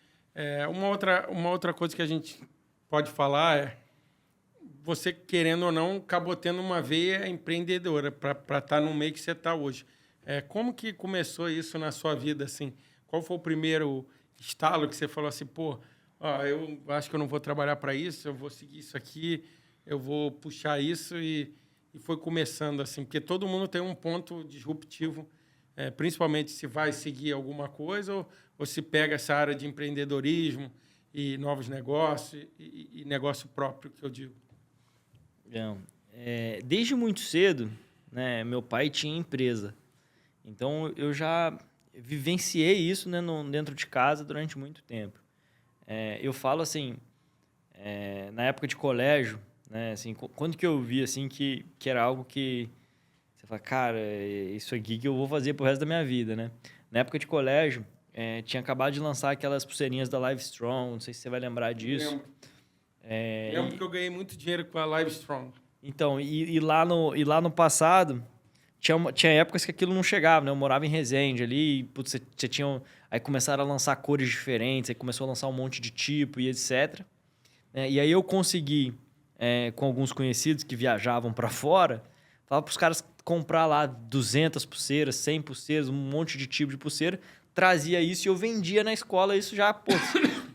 Uma outra coisa que a gente pode falar você, querendo ou não, acabou tendo uma veia empreendedora para estar no meio que você está hoje. Como que começou isso na sua vida? Assim? Qual foi o primeiro estalo que você falou assim, pô, eu acho que eu não vou trabalhar para isso, eu vou seguir isso aqui, eu vou puxar isso e foi começando assim, porque todo mundo tem um ponto disruptivo, principalmente se vai seguir alguma coisa ou se pega essa área de empreendedorismo e novos negócios e negócio próprio, que eu digo. Desde muito cedo, né, meu pai tinha empresa. Então, eu já vivenciei isso, né, dentro de casa durante muito tempo. Eu falo assim, na época de colégio, né, assim, quando que eu vi assim, que era algo que Você fala, cara, é isso aqui que eu vou fazer pro resto da minha vida, né? Na época de colégio, tinha acabado de lançar aquelas pulseirinhas da Livestrong, não sei se você vai lembrar disso. Lembro. Lembro que eu ganhei muito dinheiro com a Livestrong. Então, e lá no passado, tinha épocas que aquilo não chegava, né? Eu morava em Resende ali, e, putz, você tinha... Aí começaram a lançar cores diferentes, aí começou a lançar um monte de tipo e etc. E aí eu consegui, com alguns conhecidos que viajavam para fora, falava para os caras comprar lá 200 pulseiras, 100 pulseiras, um monte de tipo de pulseira, trazia isso e eu vendia na escola isso já, pô,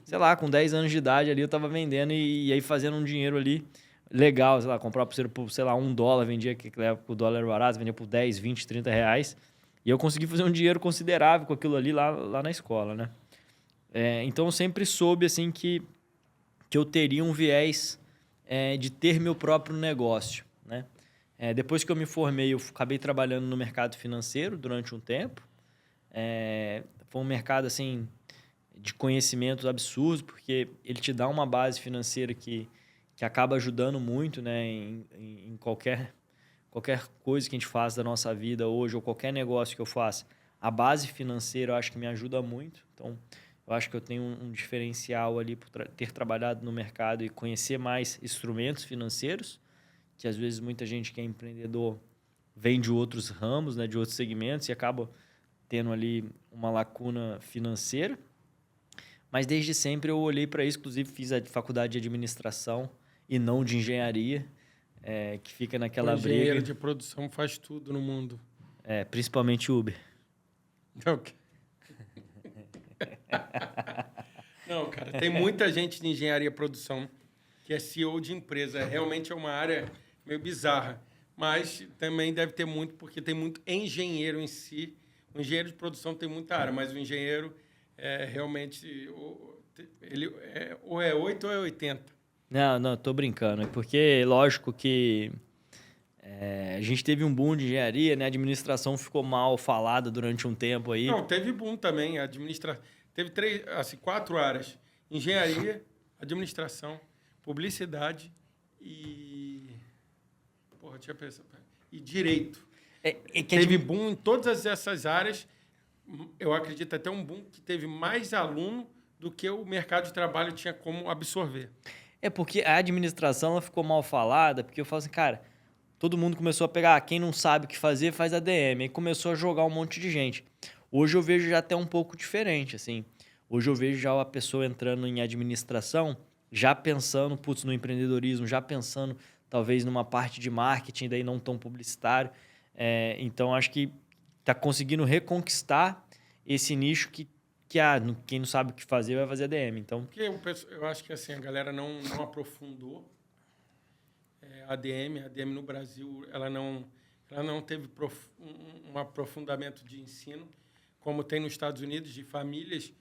sei lá, com 10 anos de idade ali eu tava vendendo e aí fazendo um dinheiro ali legal, sei lá, comprar uma pulseira por, sei lá, $1, vendia, que época o dólar era barato, vendia por 10, 20, 30 reais. E eu consegui fazer um dinheiro considerável com aquilo ali lá na escola, né? Então eu sempre soube, assim, que eu teria um viés de ter meu próprio negócio, né? Depois que eu me formei, eu acabei trabalhando no mercado financeiro durante um tempo. Foi um mercado, assim, de conhecimentos absurdos, porque ele te dá uma base financeira que acaba ajudando muito, né, em qualquer coisa que a gente faz da nossa vida hoje, ou qualquer negócio que eu faça. A base financeira eu acho que me ajuda muito. Então, eu acho que eu tenho um diferencial ali por ter trabalhado no mercado e conhecer mais instrumentos financeiros, que às vezes muita gente que é empreendedor vem de outros ramos, né, de outros segmentos, e acaba tendo ali uma lacuna financeira. Mas desde sempre eu olhei para isso, inclusive fiz a faculdade de administração e não de engenharia, que fica naquela briga. O engenheiro de produção faz tudo no mundo. Principalmente Uber. Não, cara, tem muita gente de engenharia e produção que é CEO de empresa. Realmente é uma área meio bizarra, mas também deve ter muito, porque tem muito engenheiro em si. O engenheiro de produção tem muita área, mas o engenheiro realmente ele ou é 8 ou é 80. Não, tô brincando. Porque, lógico que a gente teve um boom de engenharia, né? A administração ficou mal falada durante um tempo aí. Não, teve boom também. Teve 4 áreas: engenharia, administração, publicidade e... Porra, tinha pensado... E direito. Teve boom em todas essas áreas. Eu acredito até um boom que teve mais aluno do que o mercado de trabalho tinha como absorver. Porque a administração ela ficou mal falada, porque eu falo assim, cara, todo mundo começou a pegar, quem não sabe o que fazer, faz ADM. Aí começou a jogar um monte de gente. Hoje eu vejo já até um pouco diferente, assim. Hoje eu vejo já a pessoa entrando em administração, já pensando, no empreendedorismo, já pensando talvez numa parte de marketing, daí não tão publicitário. Então, acho que está conseguindo reconquistar esse nicho que quem não sabe o que fazer vai fazer ADM. Então... Porque eu acho que assim, a galera não aprofundou a ADM. A ADM no Brasil ela não teve um aprofundamento de ensino, como tem nos Estados Unidos, de famílias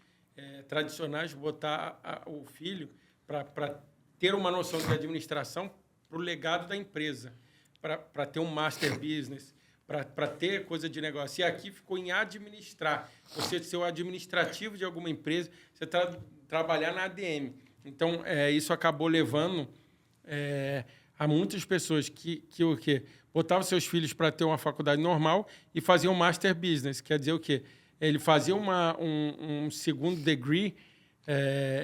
tradicionais, botar o filho para ter uma noção de administração para o legado da empresa, para ter um master business, para ter coisa de negócio. E aqui ficou em administrar. Você ser o administrativo de alguma empresa, você trabalhar na ADM. Então, isso acabou levando a muitas pessoas que o quê? Botavam seus filhos para ter uma faculdade normal e faziam um master business. Quer dizer o quê? Ele fazia um segundo degree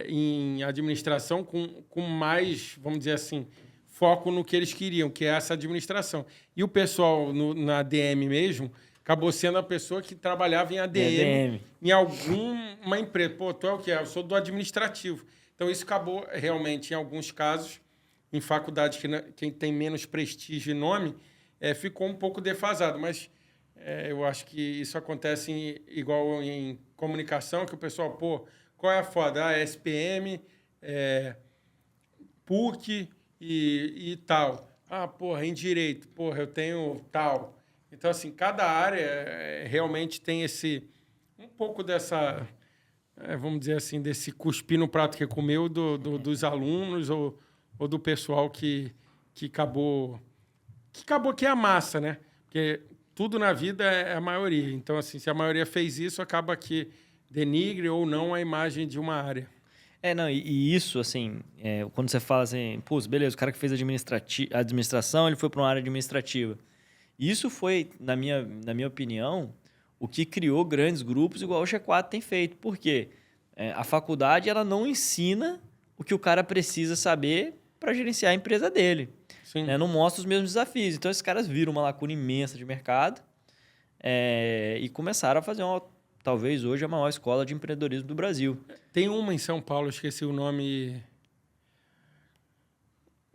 em administração com mais, vamos dizer assim, foco no que eles queriam, que é essa administração. E o pessoal na ADM mesmo acabou sendo a pessoa que trabalhava em ADM. Em alguma empresa. Pô, tu é o quê? Eu sou do administrativo. Então, isso acabou realmente, em alguns casos, em faculdades que tem menos prestígio e nome, ficou um pouco defasado. Mas eu acho que isso acontece igual em comunicação, que o pessoal, qual é a foda? SPM, PUC... E tal. Em direito, eu tenho tal. Então, assim, cada área realmente tem um pouco dessa, vamos dizer assim, desse cuspir no prato que comeu dos alunos ou do pessoal que acabou que é a massa, né? Porque tudo na vida é a maioria. Então, assim, se a maioria fez isso, acaba que denigre ou não a imagem de uma área. Não, e isso, assim, quando você fala assim, beleza, o cara que fez administração, ele foi para uma área administrativa. Isso foi, na minha opinião, o que criou grandes grupos igual o G4 tem feito. Por quê? A faculdade ela não ensina o que o cara precisa saber para gerenciar a empresa dele. Sim. Né? Não mostra os mesmos desafios. Então, esses caras viram uma lacuna imensa de mercado e começaram a fazer talvez hoje a maior escola de empreendedorismo do Brasil. Tem uma em São Paulo, eu esqueci o nome.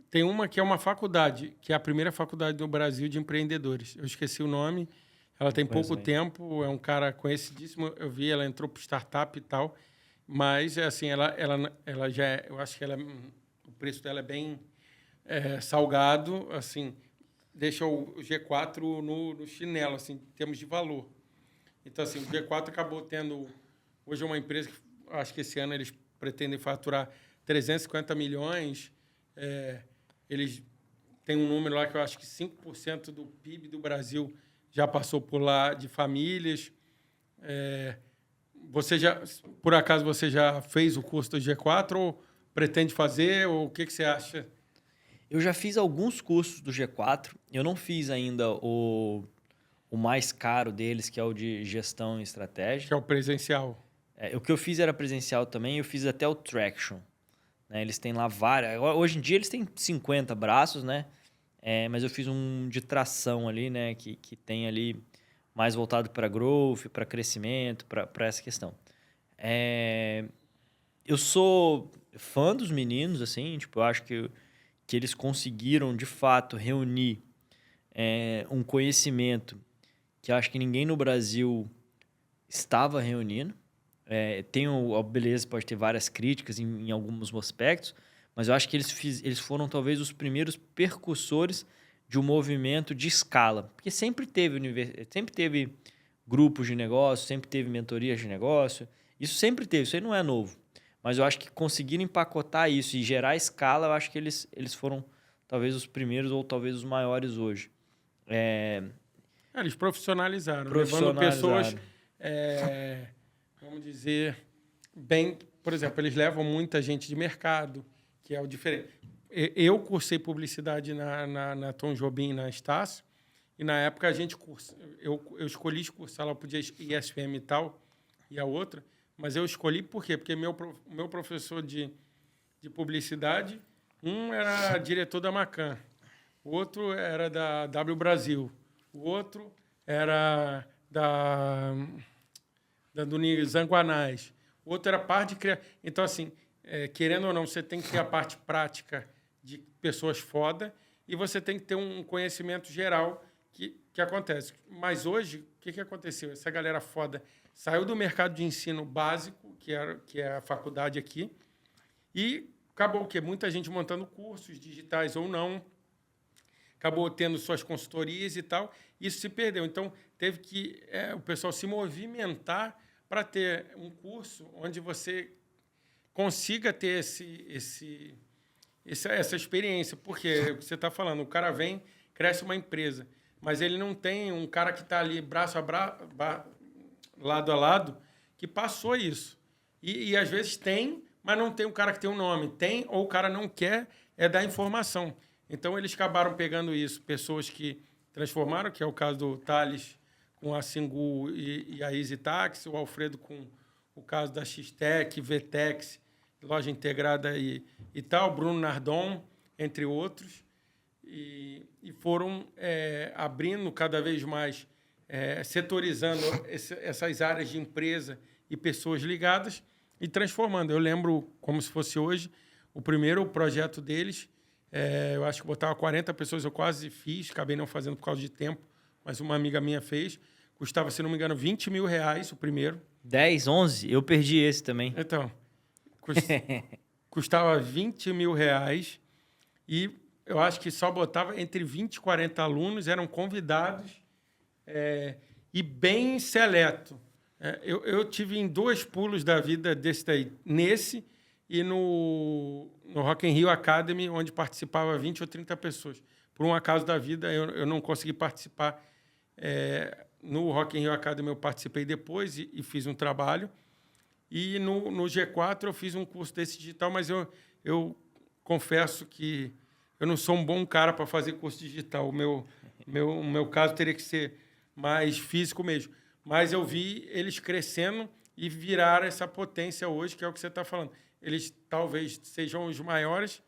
Tem uma que é uma faculdade, que é a primeira faculdade do Brasil de empreendedores. Eu esqueci o nome. Ela tem pouco tempo, é um cara conhecidíssimo. Eu vi, ela entrou para startup e tal. Mas, assim, ela já é... Eu acho que o preço dela é bem salgado, assim. Deixa o G4 no chinelo, assim, em termos de valor. Então, assim, o G4 acabou tendo... Hoje é uma empresa que, acho que esse ano eles pretendem faturar 350 milhões. Eles têm um número lá que eu acho que 5% do PIB do Brasil já passou por lá de famílias. Por acaso, você já fez o curso do G4 ou pretende fazer? Ou o que você acha? Eu já fiz alguns cursos do G4. Eu não fiz ainda o mais caro deles, que é o de gestão e estratégia. Que é o presencial. O que eu fiz era presencial também. Eu fiz até o Traction. Né? Eles têm lá várias... Hoje em dia, eles têm 50 braços, né? Mas eu fiz um de tração ali, né? Que tem ali mais voltado para growth, para crescimento, para essa questão. Eu sou fã dos meninos, assim. Tipo, eu acho que eles conseguiram, de fato, reunir um conhecimento que eu acho que ninguém no Brasil estava reunindo. Beleza, pode ter várias críticas em alguns aspectos, mas eu acho que eles foram talvez os primeiros percussores de um movimento de escala. Porque sempre teve grupos de negócio, sempre teve mentorias de negócio. Isso sempre teve, isso aí não é novo. Mas eu acho que conseguiram empacotar isso e gerar escala, eu acho que eles foram talvez os primeiros ou talvez os maiores hoje. Eles profissionalizaram. Levando pessoas, vamos dizer, bem... Por exemplo, eles levam muita gente de mercado, que é o diferente. Eu cursei publicidade na Tom Jobim, na Estácio, e na época eu escolhi cursar, ela podia ISPM e tal, e a outra, mas eu escolhi por quê? Porque meu professor de publicidade, um era diretor da Macan, o outro era da W Brasil, o outro era do Zanguanais, o outro era parte de criar. Então, assim, querendo ou não, você tem que ter a parte prática de pessoas foda e você tem que ter um conhecimento geral que acontece. Mas hoje, o que aconteceu? Essa galera foda saiu do mercado de ensino básico, que é a faculdade aqui, e acabou o quê? Muita gente montando cursos digitais ou não, acabou tendo suas consultorias e tal, isso se perdeu. Então, teve que o pessoal se movimentar para ter um curso onde você consiga ter essa experiência. Porque o que você está falando, o cara vem, cresce uma empresa, mas ele não tem um cara que está ali braço a braço, lado a lado, que passou isso. E às vezes tem, mas não tem um cara que tem um nome. Tem, ou o cara não quer dar informação. Então, eles acabaram pegando isso. Pessoas que transformaram, que é o caso do Thales com a Singu e a Easy Taxi, o Alfredo com o caso da X-Tech, VTEX, Loja Integrada e tal, Bruno Nardon, entre outros. E foram abrindo cada vez mais, setorizando essas áreas de empresa e pessoas ligadas e transformando. Eu lembro, como se fosse hoje, o primeiro projeto deles, eu acho que botava 40 pessoas, eu quase fiz, acabei não fazendo por causa de tempo, mas uma amiga minha fez. Custava, se não me engano, R$20 mil o primeiro. 10, 11? Eu perdi esse também. Então, custava R$20 mil e eu acho que só botava entre 20 e 40 alunos, eram convidados e bem seleto. Eu tive em 2 pulos da vida desse daí, nesse e no Rock in Rio Academy, onde participava 20 ou 30 pessoas. Por um acaso da vida, eu não consegui participar. No Rock in Rio Academy eu participei depois e fiz um trabalho. E no G4 eu fiz um curso desse digital, mas eu confesso que eu não sou um bom cara para fazer curso digital. No meu caso, teria que ser mais físico mesmo. Mas eu vi eles crescendo e virar essa potência hoje, que é o que você está falando. Eles talvez sejam os maiores,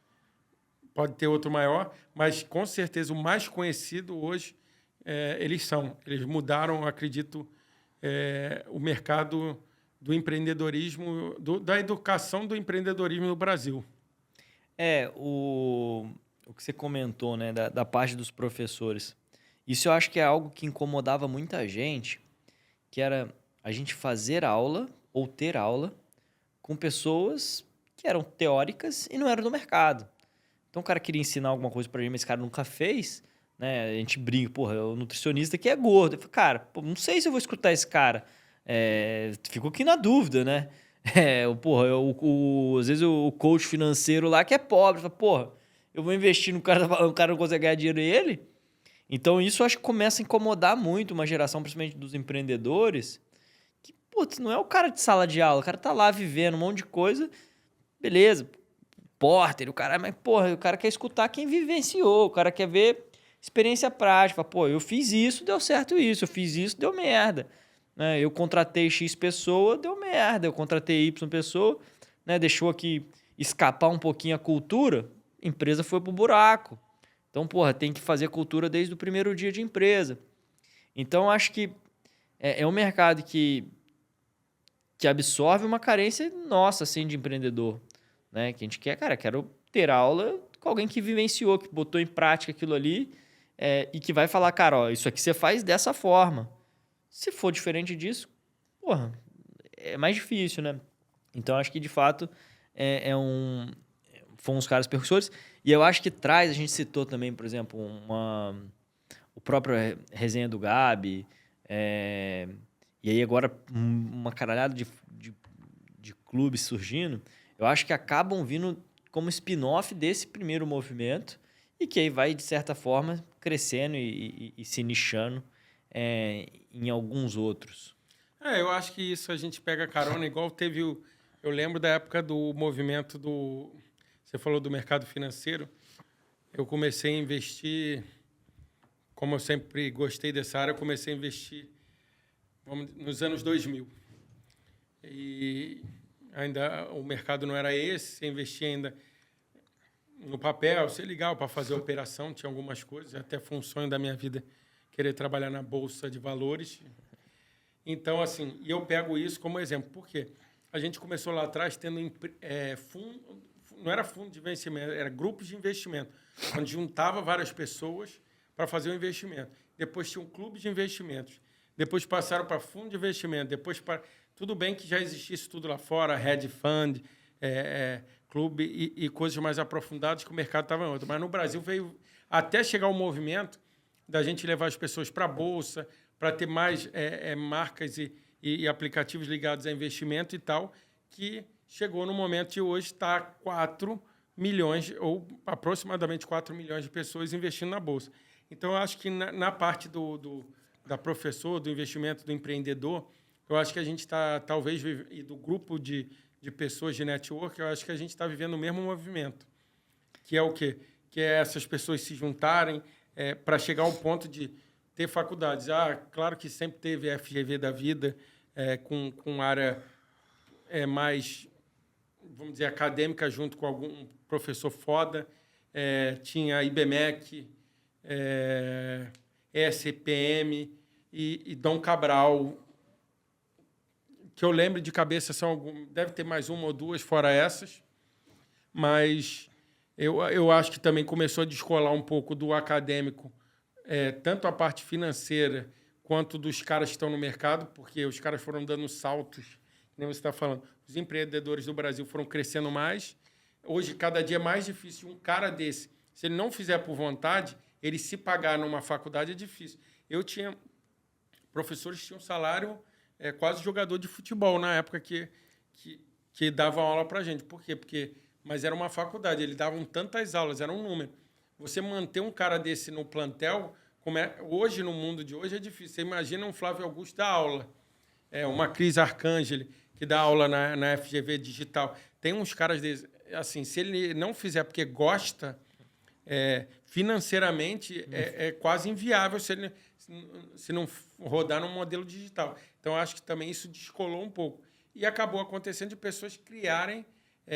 pode ter outro maior, mas com certeza o mais conhecido hoje eles são. Eles mudaram, acredito, o mercado do empreendedorismo, da educação do empreendedorismo no Brasil. O que você comentou, né, da parte dos professores. Isso eu acho que é algo que incomodava muita gente, que era a gente fazer aula ou ter aula com pessoas que eram teóricas e não eram do mercado. Então o cara queria ensinar alguma coisa pra gente, mas esse cara nunca fez, né? A gente brinca, porra, é o nutricionista que é gordo. Eu falo, cara, pô, não sei se eu vou escutar esse cara. Fico aqui na dúvida, né? Às vezes o coach financeiro lá que é pobre, fala, porra, eu vou investir no cara, o cara não consegue ganhar dinheiro nele. Então isso eu acho que começa a incomodar muito uma geração, principalmente dos empreendedores, que, putz, não é o cara de sala de aula, o cara tá lá vivendo um monte de coisa, beleza, Porter, o cara, mas porra, o cara quer escutar quem vivenciou, o cara quer ver experiência prática, pô, eu fiz isso, deu certo isso, eu fiz isso, deu merda. Né? Eu contratei X pessoa, deu merda, eu contratei Y pessoa, né? Deixou aqui escapar um pouquinho a cultura, a empresa foi pro buraco. Então, porra, tem que fazer cultura desde o primeiro dia de empresa. Então, acho que é um mercado que absorve uma carência nossa, assim, de empreendedor. Né? Que a gente quer, cara, quero ter aula com alguém que vivenciou, que botou em prática aquilo ali e que vai falar, cara, ó, isso aqui você faz dessa forma. Se for diferente disso, porra, é mais difícil, né? Então, acho que, de fato, foram os caras percussores. E eu acho que traz, a gente citou também, por exemplo, o próprio Resenha do Gabi, e aí agora uma caralhada de clubes surgindo, eu acho que acabam vindo como spin-off desse primeiro movimento e que aí vai, de certa forma, crescendo e se nichando em alguns outros. Eu acho que isso a gente pega carona, igual teve eu lembro da época do movimento você falou do mercado financeiro. Eu comecei a investir, como eu sempre gostei dessa área, eu comecei a investir nos anos 2000. E ainda o mercado não era esse, você investia ainda no papel, você ligava para fazer operação, tinha algumas coisas, até foi um sonho da minha vida querer trabalhar na Bolsa de Valores. Então, assim, e eu pego isso como exemplo. Por quê? A gente começou lá atrás tendo fundo, não era fundo de investimento, era grupos de investimento, onde juntava várias pessoas para fazer o investimento. Depois tinha um clube de investimentos. Depois passaram para fundo de investimento. Depois para... Tudo bem que já existisse tudo lá fora, hedge fund, clube e coisas mais aprofundadas que o mercado estava em outro. Mas no Brasil veio até chegar o movimento da gente levar as pessoas para a Bolsa, para ter mais marcas e aplicativos ligados a investimento e tal, que chegou no momento de hoje está 4 milhões, ou aproximadamente 4 milhões de pessoas investindo na Bolsa. Então, eu acho que na parte da professor, do investimento do empreendedor, eu acho que a gente está, talvez, e do grupo de pessoas de network, eu acho que a gente está vivendo o mesmo movimento, que é o quê? Que é essas pessoas se juntarem para chegar ao ponto de ter faculdades. Claro que sempre teve a FGV da vida, com área mais, vamos dizer, acadêmica, junto com algum professor foda. Tinha a IBMEC, ESPM e Dom Cabral, que eu lembro de cabeça, deve ter mais uma ou duas fora essas, mas eu acho que também começou a descolar um pouco do acadêmico, tanto a parte financeira quanto dos caras que estão no mercado, porque os caras foram dando saltos, nem você está falando. Os empreendedores do Brasil foram crescendo mais. Hoje, cada dia é mais difícil. Um cara desse, se ele não fizer por vontade, ele se pagar numa faculdade é difícil. Eu tinha professores que tinham salário quase jogador de futebol na época que davam aula para a gente. Por quê? Mas era uma faculdade, eles davam tantas aulas, era um número. Você manter um cara desse no plantel, hoje, no mundo de hoje, é difícil. Você imagina um Flávio Augusto dar aula, uma Cris Arcangeli, que dá aula na FGV Digital. Tem uns caras desses, assim, se ele não fizer porque gosta, financeiramente é quase inviável se não rodar num modelo digital. Então, acho que também isso descolou um pouco. E acabou acontecendo de pessoas criarem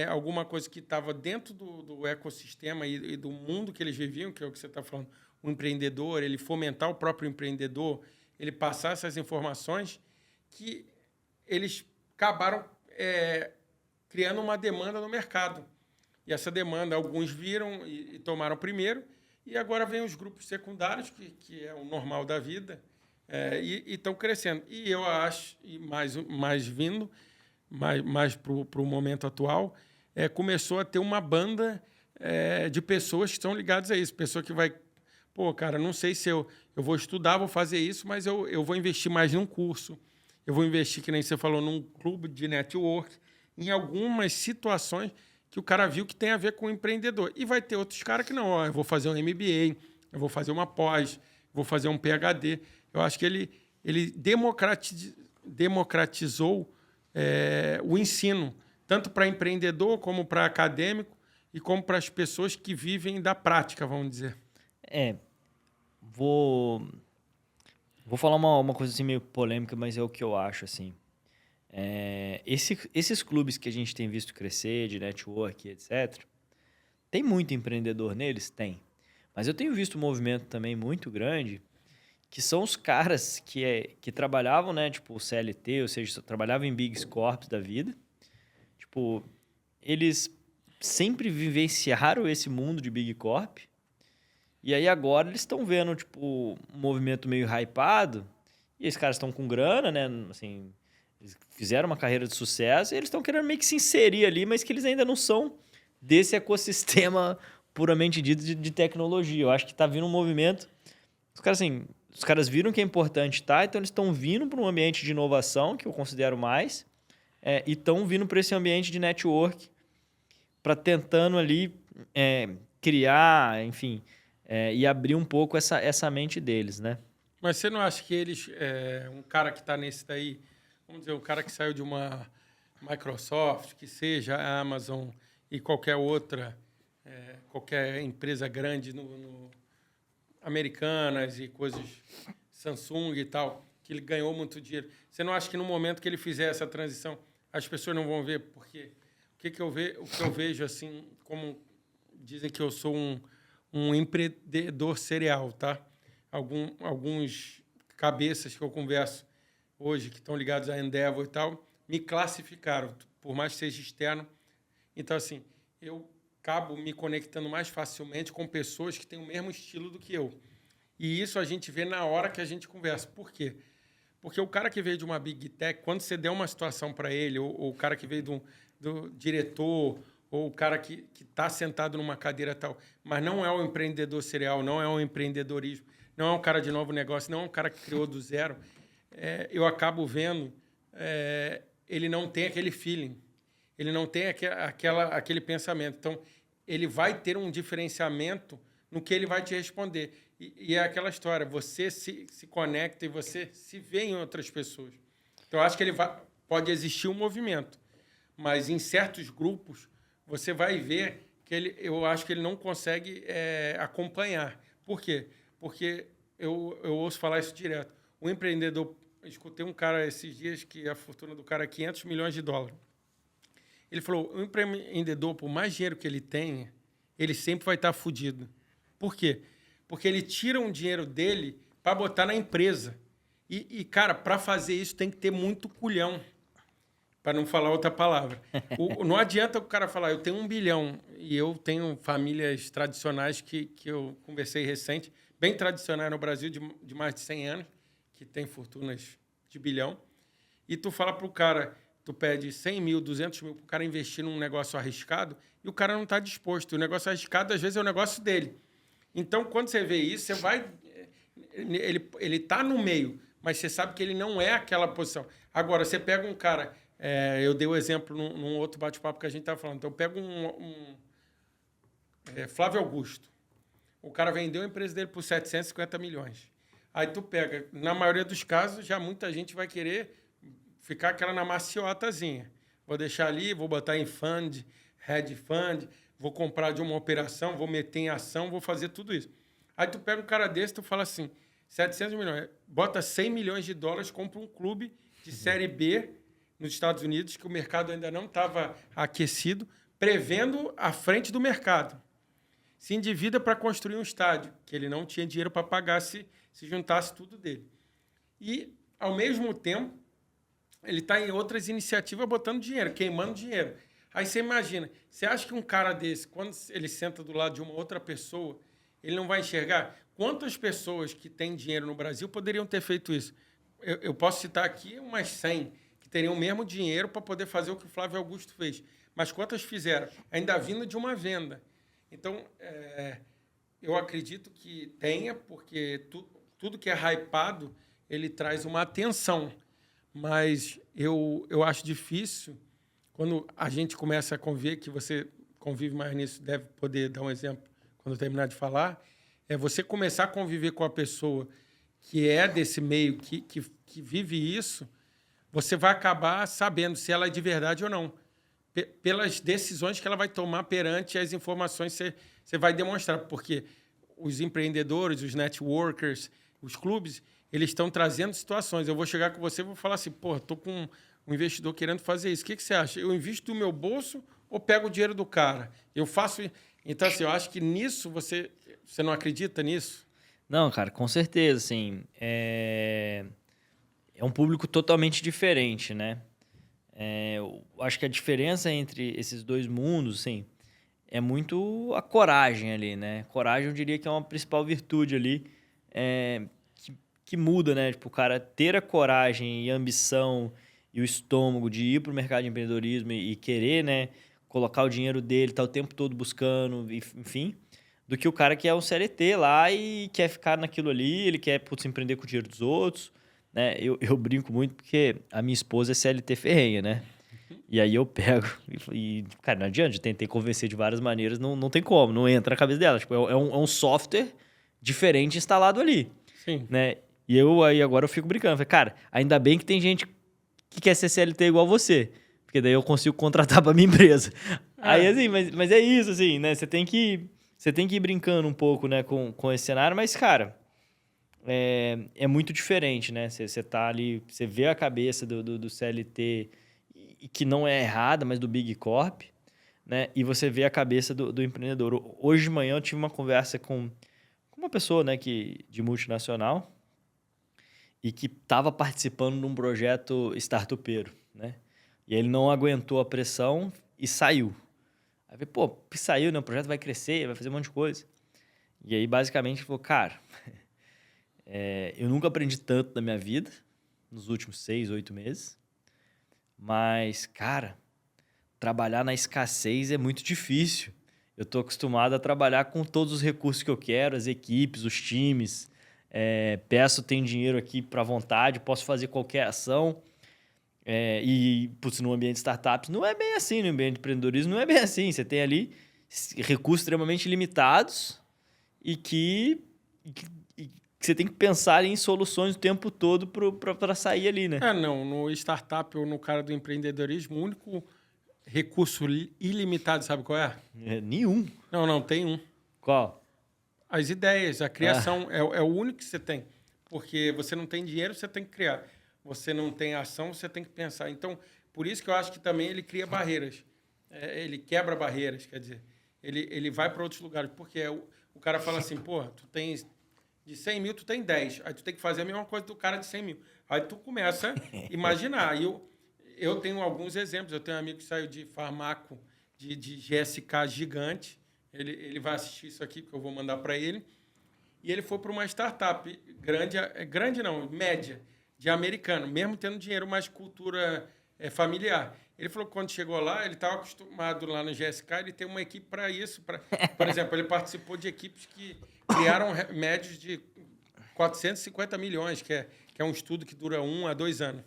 alguma coisa que estava dentro do ecossistema e do mundo que eles viviam, que é o que você está falando, o empreendedor, ele fomentar o próprio empreendedor, ele passar essas informações, que eles acabaram criando uma demanda no mercado. E essa demanda, alguns viram e tomaram primeiro, e agora vem os grupos secundários, que é o normal da vida, e estão crescendo. E eu acho, e mais vindo, mais para o momento atual, começou a ter uma banda de pessoas que estão ligadas a isso. Pessoa que vai... Pô, cara, não sei se eu vou estudar, vou fazer isso, mas eu vou investir mais num curso. Eu vou investir, que nem você falou, num clube de network, em algumas situações que o cara viu que tem a ver com o empreendedor. E vai ter outros caras que não. Ó, eu vou fazer um MBA, eu vou fazer uma pós, vou fazer um PhD. Eu acho que ele democratizou o ensino, tanto para empreendedor, como para acadêmico, e como para as pessoas que vivem da prática, vamos dizer. Vou falar uma coisa assim meio polêmica, mas é o que eu acho, assim. Esses clubes que a gente tem visto crescer, de network, etc., tem muito empreendedor neles? Tem. Mas eu tenho visto um movimento também muito grande, que são os caras que trabalhavam, né, tipo, CLT, ou seja, trabalhavam em Big Corps da vida. Tipo, eles sempre vivenciaram esse mundo de Big Corp, e aí agora eles estão vendo, tipo, um movimento meio hypado, e esses caras estão com grana, né, assim... Eles fizeram uma carreira de sucesso e eles estão querendo meio que se inserir ali, mas que eles ainda não são desse ecossistema puramente dito de tecnologia. Eu acho que está vindo um movimento... Os caras viram que é importante, tá? Então, eles estão vindo para um ambiente de inovação, que eu considero mais, e estão vindo para esse ambiente de network, para tentando ali criar, enfim, e abrir um pouco essa mente deles, né? Mas você não acha que eles... um cara que está nesse daí... Vamos dizer, o cara que saiu de uma Microsoft, que seja a Amazon e qualquer outra, qualquer empresa grande americanas e coisas, Samsung e tal, que ele ganhou muito dinheiro. Você não acha que no momento que ele fizer essa transição, as pessoas não vão ver? Porque o que eu vejo, assim, como dizem que eu sou um empreendedor serial, tá? Alguns cabeças que eu converso hoje, que estão ligados à Endeavor e tal, me classificaram, por mais que seja externo. Então, assim, eu acabo me conectando mais facilmente com pessoas que têm o mesmo estilo do que eu. E isso a gente vê na hora que a gente conversa. Por quê? Porque o cara que veio de uma Big Tech, quando você der uma situação para ele, ou o cara que veio do diretor, ou o cara que está sentado numa cadeira tal, mas não é o empreendedor serial, não é o empreendedorismo, não é um cara de novo negócio, não é um cara que criou do zero, eu acabo vendo, ele não tem aquele feeling, ele não tem aquele pensamento. Então, ele vai ter um diferenciamento no que ele vai te responder. E é aquela história, você se conecta e você se vê em outras pessoas. Então, eu acho que pode existir um movimento, mas em certos grupos, você vai ver que eu acho que ele não consegue acompanhar. Por quê? Porque eu ouço falar isso direto. O empreendedor... Eu escutei um cara esses dias que a fortuna do cara é $500 milhões. Ele falou, o empreendedor, por mais dinheiro que ele tenha, ele sempre vai estar fudido. Por quê? Porque ele tira um dinheiro dele para botar na empresa. E cara, para fazer isso tem que ter muito culhão, para não falar outra palavra. Não adianta o cara falar, eu tenho 1 bilhão, e eu tenho famílias tradicionais que eu conversei recente, bem tradicionais no Brasil, de mais de 100 anos, que tem fortunas de bilhão, e tu fala para o cara, tu pede 100 mil, 200 mil para o cara investir num negócio arriscado, e o cara não está disposto. O negócio arriscado, às vezes, é o negócio dele. Então, quando você vê isso, você vai... Ele está no meio, mas você sabe que ele não é aquela posição. Agora, você pega um cara... eu dei o exemplo num outro bate-papo que a gente estava falando. Então, eu pego Flávio Augusto. O cara vendeu a empresa dele por 750 milhões. Aí tu pega, na maioria dos casos, já muita gente vai querer ficar aquela na maciotazinha. Vou deixar ali, vou botar em fund, hedge fund, vou comprar de uma operação, vou meter em ação, vou fazer tudo isso. Aí tu pega um cara desse, tu fala assim, 700 milhões, bota 100 milhões de dólares, compra um clube de Série B nos Estados Unidos, que o mercado ainda não estava aquecido, prevendo a frente do mercado. Se endivida para construir um estádio, que ele não tinha dinheiro para pagar se juntasse tudo dele. E, ao mesmo tempo, ele está em outras iniciativas botando dinheiro, queimando dinheiro. Aí você imagina, você acha que um cara desse, quando ele senta do lado de uma outra pessoa, ele não vai enxergar? Quantas pessoas que têm dinheiro no Brasil poderiam ter feito isso? Eu posso citar aqui umas 100 que teriam o mesmo dinheiro para poder fazer o que o Flávio Augusto fez. Mas quantas fizeram? Ainda vindo de uma venda. Então, eu acredito que tenha, porque tudo que é hypado, ele traz uma atenção. Mas eu acho difícil, quando a gente começa a conviver, que você convive mais nisso, deve poder dar um exemplo quando eu terminar de falar, é você começar a conviver com a pessoa que é desse meio, que vive isso, você vai acabar sabendo se ela é de verdade ou não. Pelas decisões que ela vai tomar perante as informações que você vai demonstrar. Porque os empreendedores, os networkers, os clubes, eles estão trazendo situações. Eu vou chegar com você e vou falar assim, pô, estou com um investidor querendo fazer isso. O que você acha? Eu invisto do meu bolso ou pego o dinheiro do cara? Eu faço... Então, assim, eu acho que nisso você não acredita nisso? Não, cara, com certeza, assim, é um público totalmente diferente, né? Eu acho que a diferença entre esses dois mundos, assim, é muito a coragem ali, né? Coragem, eu diria que é uma principal virtude ali, que muda, né? Tipo, o cara ter a coragem e a ambição e o estômago de ir para o mercado de empreendedorismo e querer, né, colocar o dinheiro dele, tá o tempo todo buscando, enfim, do que o cara que é um CLT lá e quer ficar naquilo ali, ele quer, putz, empreender com o dinheiro dos outros, né? Eu brinco muito porque a minha esposa é CLT ferrenha, né? E aí eu pego cara, não adianta, eu tentei convencer de várias maneiras, não tem como, não entra na cabeça dela. Tipo, é um software diferente instalado ali. Sim. Né? E aí agora eu fico brincando. Falei, cara, ainda bem que tem gente que quer ser CLT igual você. Porque daí eu consigo contratar pra minha empresa. Aí, assim, mas é isso, assim, né? Você tem que ir brincando um pouco, né, com esse cenário, mas, cara, é muito diferente, né? Você tá ali, você vê a cabeça do CLT, e que não é errada, mas do Big Corp, né? E você vê a cabeça do empreendedor. Hoje de manhã eu tive uma conversa com uma pessoa, né, de multinacional e que estava participando de um projeto startupeiro, né? E ele não aguentou a pressão e saiu. Aí eu falei, pô, saiu, né? O projeto vai crescer, vai fazer um monte de coisa. E aí, basicamente, ele falou, cara, eu nunca aprendi tanto na minha vida, nos últimos 6, 8 meses. Mas, cara, trabalhar na escassez é muito difícil. Eu estou acostumado a trabalhar com todos os recursos que eu quero, as equipes, os times. Peço, tenho dinheiro aqui para vontade, posso fazer qualquer ação. Putz, no ambiente de startups não é bem assim, no ambiente de empreendedorismo não é bem assim. Você tem ali recursos extremamente limitados e que você tem que pensar em soluções o tempo todo para sair ali, né? Não. No startup ou no cara do empreendedorismo, o único recurso ilimitado, sabe qual é? Nenhum. Não, tem um. Qual? As ideias, a criação é o único que você tem. Porque você não tem dinheiro, você tem que criar. Você não tem ação, você tem que pensar. Então, por isso que eu acho que também ele cria barreiras. Ele quebra barreiras, quer dizer, ele vai para outros lugares. Porque o cara fala assim, pô, tu tens de 100 mil, tu tem 10. Aí tu tem que fazer a mesma coisa do cara de 100 mil. Aí tu começa a imaginar. Eu tenho alguns exemplos. Eu tenho um amigo que saiu de farmaco, de GSK gigante. Ele vai assistir isso aqui, porque eu vou mandar para ele. E ele foi para uma startup grande não, média, de americano, mesmo tendo dinheiro, mas cultura familiar. Ele falou que quando chegou lá, ele estava acostumado lá no GSK, ele tem uma equipe para isso. Por exemplo, ele participou de equipes que criaram médios de 450 milhões, que é um estudo que dura 1 a 2 anos.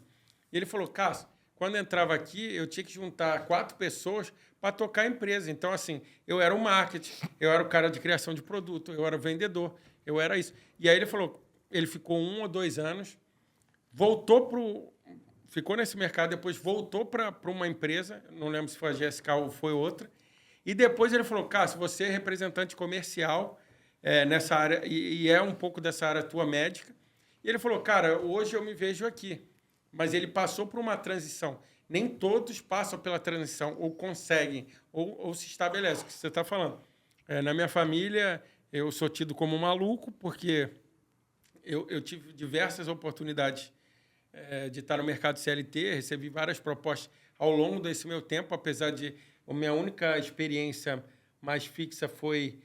E ele falou, Cássio, quando eu entrava aqui, eu tinha que juntar 4 pessoas para tocar a empresa. Então, assim, eu era o marketing, eu era o cara de criação de produto, eu era o vendedor, eu era isso. E aí ele falou, ele ficou 1 ou 2 anos, ficou nesse mercado, depois voltou para uma empresa, não lembro se foi a GSK ou foi outra, E depois ele falou, Cássio, você é representante comercial nessa área, e é um pouco dessa área tua médica. E ele falou, cara, hoje eu me vejo aqui. Mas ele passou por uma transição. Nem todos passam pela transição, ou conseguem, ou se estabelecem, o que você está falando. Na minha família, eu sou tido como maluco, porque eu tive diversas oportunidades de estar no mercado CLT, recebi várias propostas ao longo desse meu tempo, apesar de a minha única experiência mais fixa foi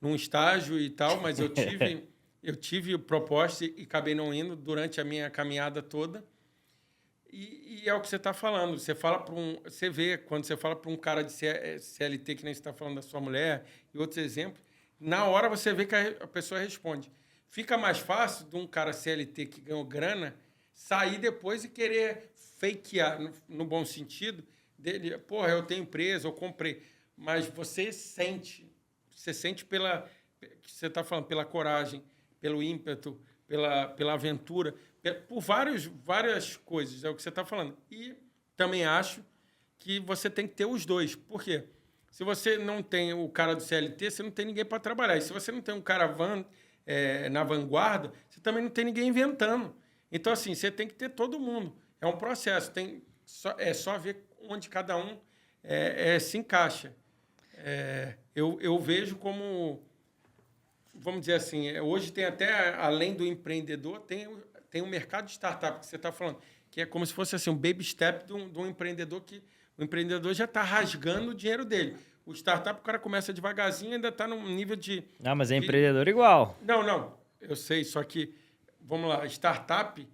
num estágio e tal, mas eu tive proposta e acabei não indo durante a minha caminhada toda. E é o que você está falando. Você fala para você vê quando você fala para um cara de CLT, que nem você está falando da sua mulher e outros exemplos, na hora você vê que a pessoa responde. Fica mais fácil de um cara CLT que ganhou grana sair depois e querer fakear, no bom sentido, dele, porra, eu tenho empresa, eu comprei. Mas você sente pela, que você está falando, pela coragem, pelo ímpeto, pela aventura, por várias coisas, é o que você está falando. E também acho que você tem que ter os dois. Por quê? Se você não tem o cara do CLT, você não tem ninguém para trabalhar. E se você não tem um cara na vanguarda, você também não tem ninguém inventando. Então, assim, você tem que ter todo mundo. É um processo. É só ver onde cada um se encaixa. Eu vejo como, vamos dizer assim, hoje tem até, além do empreendedor, tem um mercado de startup que você está falando, que é como se fosse assim, um baby step de um empreendedor que o empreendedor já está rasgando o dinheiro dele. O startup, o cara começa devagarzinho e ainda está num nível de... Não, mas é empreendedor igual. Não, eu sei, só que, vamos lá, startup,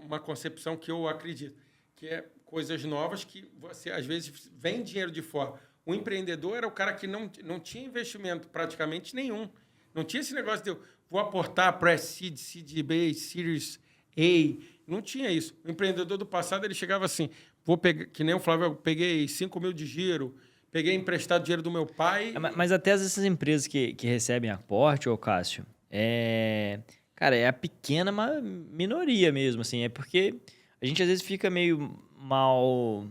uma concepção que eu acredito, que é coisas novas que você, às vezes, vem dinheiro de fora. O empreendedor era o cara que não tinha investimento praticamente nenhum. Não tinha esse negócio de eu vou aportar pré-seed, seed B, Series A. Não tinha isso. O empreendedor do passado, ele chegava assim, vou pegar, que nem o Flávio, eu peguei 5 mil de giro, peguei emprestado dinheiro do meu pai. Mas até essas empresas que recebem aporte, ô Cássio, cara, é a pequena minoria mesmo, assim. É porque a gente às vezes fica meio mal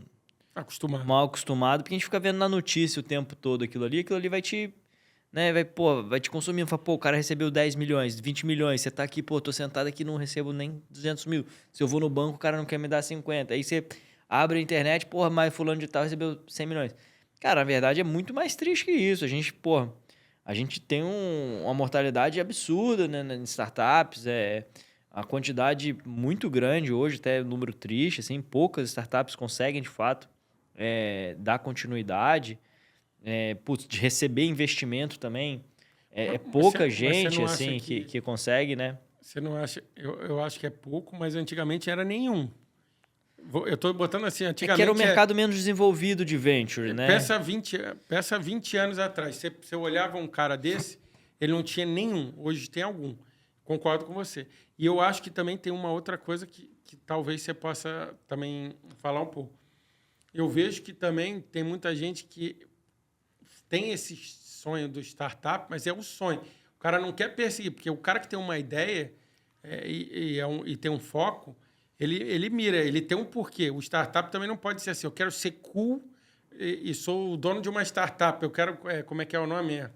acostumado, porque a gente fica vendo na notícia o tempo todo aquilo ali vai te, né, vai te consumindo. Fala, o cara recebeu 10 milhões, 20 milhões, você tá aqui, tô sentado aqui, não recebo nem 200 mil. Se eu vou no banco, o cara não quer me dar 50. Aí você abre a internet, mas fulano de tal recebeu 100 milhões. Cara, na verdade é muito mais triste que isso. A gente tem uma mortalidade absurda, né, em startups, a quantidade muito grande hoje, até número triste, assim, poucas startups conseguem, de fato, dar continuidade, de receber investimento também. Pouca gente assim que consegue, né? Você não acha? Eu acho que é pouco, mas antigamente era nenhum. Eu estou botando assim, antigamente... que era o mercado menos desenvolvido de venture, né? Peça 20 anos atrás. Você olhava um cara desse, ele não tinha nenhum. Hoje tem algum. Concordo com você. E eu acho que também tem uma outra coisa que talvez você possa também falar um pouco. Eu vejo que também tem muita gente que tem esse sonho do startup, mas é um sonho. O cara não quer perseguir, porque o cara que tem uma ideia e tem um foco, ele mira, ele tem um porquê. O startup também não pode ser assim, eu quero ser cool e sou o dono de uma startup, eu quero, como é que é o nome?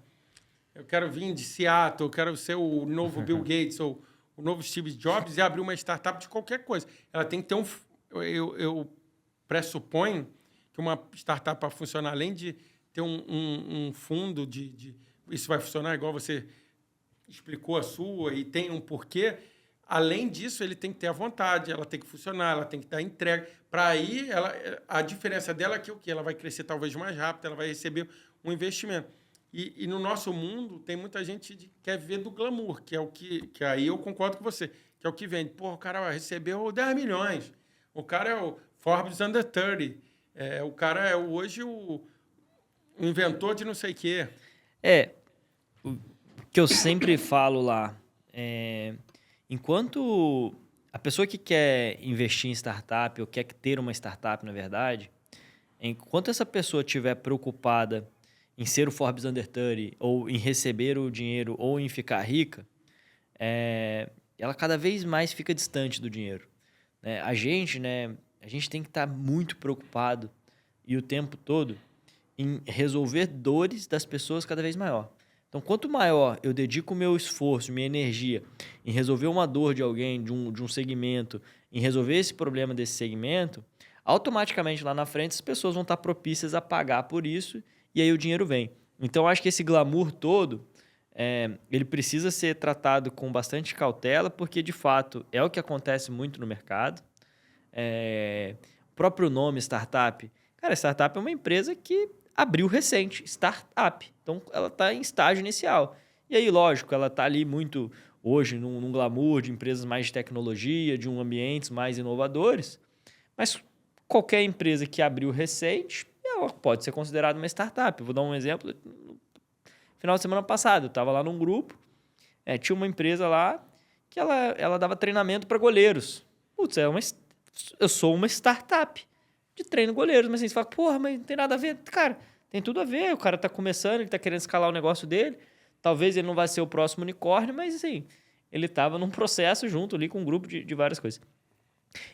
Eu quero vir de Seattle, eu quero ser o novo Bill Gates ou o novo Steve Jobs e abrir uma startup de qualquer coisa. Ela tem que ter eu pressuponho que uma startup para funcionar, além de ter um fundo de... Isso vai funcionar igual você explicou a sua e tem um porquê. Além disso, ele tem que ter a vontade, ela tem que funcionar, ela tem que dar entrega. Para aí, a diferença dela é que o quê? Ela vai crescer talvez mais rápido, ela vai receber um investimento. E no nosso mundo, tem muita gente que quer ver do glamour, que é o que aí eu concordo com você, que é o que vende. Pô, o cara recebeu 10 milhões, o cara é o Forbes Under 30, o cara é hoje o inventor de não sei o quê. O que eu sempre falo lá, enquanto a pessoa que quer investir em startup ou quer ter uma startup, na verdade, enquanto essa pessoa estiver preocupada em ser o Forbes Under 30 ou em receber o dinheiro ou em ficar rica, ela cada vez mais fica distante do dinheiro. A gente tem que estar muito preocupado e o tempo todo em resolver dores das pessoas cada vez maior. Então, quanto maior eu dedico o meu esforço, minha energia em resolver uma dor de alguém, de um segmento, em resolver esse problema desse segmento, automaticamente lá na frente as pessoas vão estar propícias a pagar por isso e aí o dinheiro vem. Então, eu acho que esse glamour todo, ele precisa ser tratado com bastante cautela, porque, de fato, é o que acontece muito no mercado. O próprio nome startup. Cara, startup é uma empresa que abriu recente, startup. Então, ela está em estágio inicial. E aí, lógico, ela está ali muito, hoje, num glamour de empresas mais de tecnologia, de ambientes mais inovadores. Mas qualquer empresa que abriu recente, ela pode ser considerada uma startup. Vou dar um exemplo. No final de semana passada, eu estava lá num grupo, tinha uma empresa lá que ela dava treinamento para goleiros. Putz, eu sou uma startup de treino goleiros, mas assim, você fala, porra, mas não tem nada a ver. Cara, tem tudo a ver. O cara tá começando, ele tá querendo escalar o negócio dele. Talvez ele não vai ser o próximo unicórnio, mas assim, ele tava num processo junto ali com um grupo de várias coisas.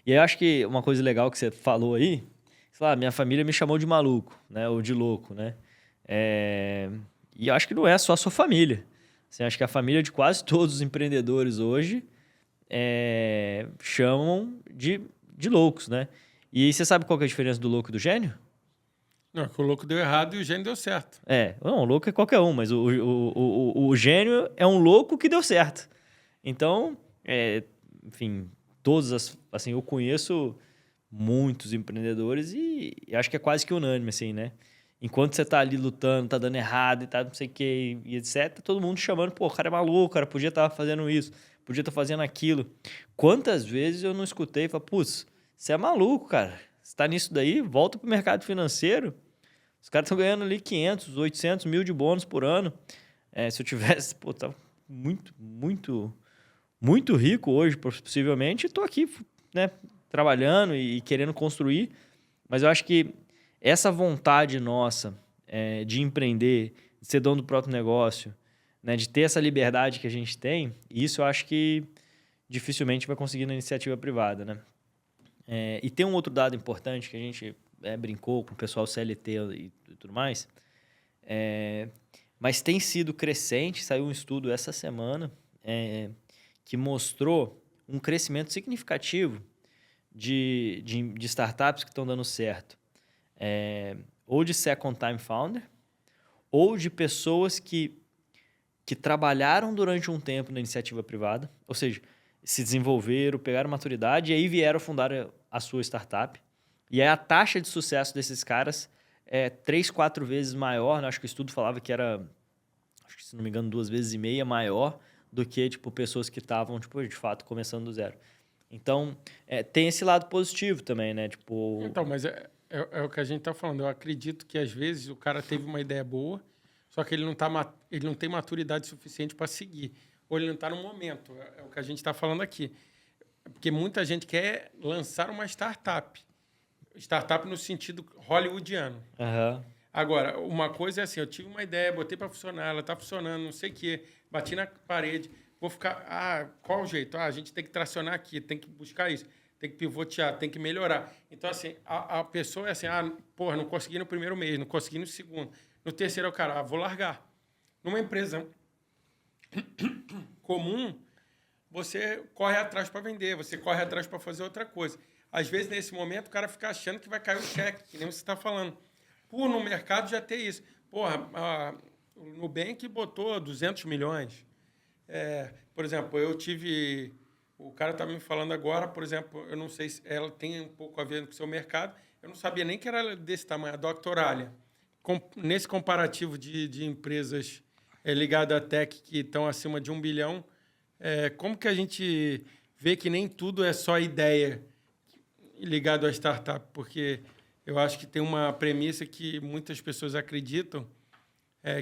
E aí eu acho que uma coisa legal que você falou aí, sei lá, minha família me chamou de maluco, né? Ou de louco, né? E eu acho que não é só a sua família. Assim, acho que a família de quase todos os empreendedores hoje chamam de loucos, né? E você sabe qual que é a diferença do louco e do gênio? Não, que o louco deu errado e o gênio deu certo. Não, o louco é qualquer um, mas o gênio é um louco que deu certo. Então, enfim, assim, eu conheço muitos empreendedores e acho que é quase que unânime, assim, né? Enquanto você tá ali lutando, tá dando errado e tá não sei o que e etc, todo mundo chamando, pô, o cara é maluco, o cara podia estar fazendo isso, podia estar fazendo aquilo. Quantas vezes eu não escutei e falei, putz, você é maluco, cara. Você tá nisso daí, volta pro mercado financeiro. Os caras estão ganhando ali 500, 800 mil de bônus por ano. Se eu tivesse, pô, tava muito, muito, muito rico hoje, possivelmente, e tô aqui, né, trabalhando e querendo construir. Mas eu acho que essa vontade nossa de empreender, de ser dono do próprio negócio, né, de ter essa liberdade que a gente tem, isso eu acho que dificilmente vai conseguir na iniciativa privada, né? E tem um outro dado importante que a gente brincou com o pessoal CLT e tudo mais, mas tem sido crescente. Saiu um estudo essa semana que mostrou um crescimento significativo de startups que estão dando certo. Ou de second time founder, ou de pessoas que trabalharam durante um tempo na iniciativa privada, ou seja, se desenvolveram, pegaram maturidade e aí vieram fundar a sua startup. E aí a taxa de sucesso desses caras é 3, 4 vezes maior, né? Acho que o estudo falava que era, acho que se não me engano, 2,5 vezes maior do que tipo, pessoas que estavam, tipo, de fato, começando do zero. Então, tem esse lado positivo também, né? Tipo... Então, mas é o que a gente está falando. Eu acredito que, às vezes, o cara teve uma ideia boa, só que ele não tem maturidade suficiente para seguir. Ou ele não está no momento. É o que a gente está falando aqui. Porque muita gente quer lançar uma startup. Startup no sentido hollywoodiano. Uhum. Agora, uma coisa é assim, eu tive uma ideia, botei para funcionar, ela está funcionando, não sei o quê, bati na parede, vou ficar... qual o jeito? A gente tem que tracionar aqui, tem que buscar isso, tem que pivotear, tem que melhorar. Então, assim, a pessoa é assim, porra, não consegui no primeiro mês, não consegui no segundo. No terceiro, vou largar. Numa empresa comum, você corre atrás para vender, você corre atrás para fazer outra coisa. Às vezes, nesse momento, o cara fica achando que vai cair o cheque, que nem você está falando. No mercado já tem isso. Porra, o Nubank botou 200 milhões. Por exemplo, eu tive... O cara está me falando agora, por exemplo, eu não sei se ela tem um pouco a ver com o seu mercado, eu não sabia nem que era desse tamanho, a Doctoralia. Nesse comparativo de empresas ligadas à tech que estão acima de 1 bilhão, como que a gente vê que nem tudo é só ideia ligado à startup? Porque eu acho que tem uma premissa que muitas pessoas acreditam,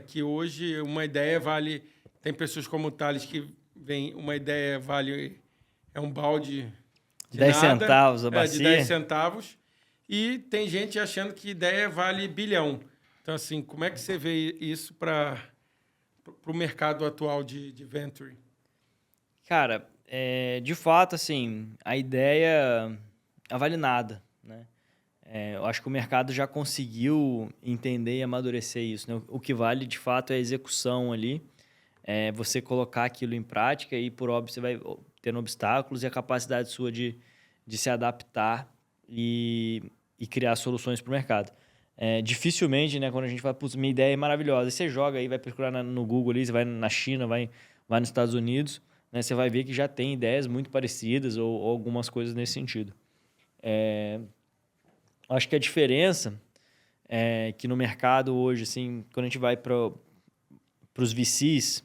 que hoje uma ideia vale... Tem pessoas como o Thales que vem, uma ideia vale... um balde de 10 nada, centavos a bacia. De 10 centavos. E tem gente achando que ideia vale bilhão. Então, assim, como é que você vê isso para o mercado atual de venture? Cara, de fato, assim, a ideia não vale nada, né? Eu acho que o mercado já conseguiu entender e amadurecer isso, né? O que vale, de fato, é a execução ali, você colocar aquilo em prática e, por óbvio, você vai tendo obstáculos e a capacidade sua de se adaptar e criar soluções para o mercado. Dificilmente, né, quando a gente fala, putz, minha ideia é maravilhosa, e você joga aí, vai procurar no Google ali, você vai na China, vai nos Estados Unidos, né, você vai ver que já tem ideias muito parecidas ou algumas coisas nesse sentido. Acho que a diferença é que no mercado hoje, assim, quando a gente vai para os VCs,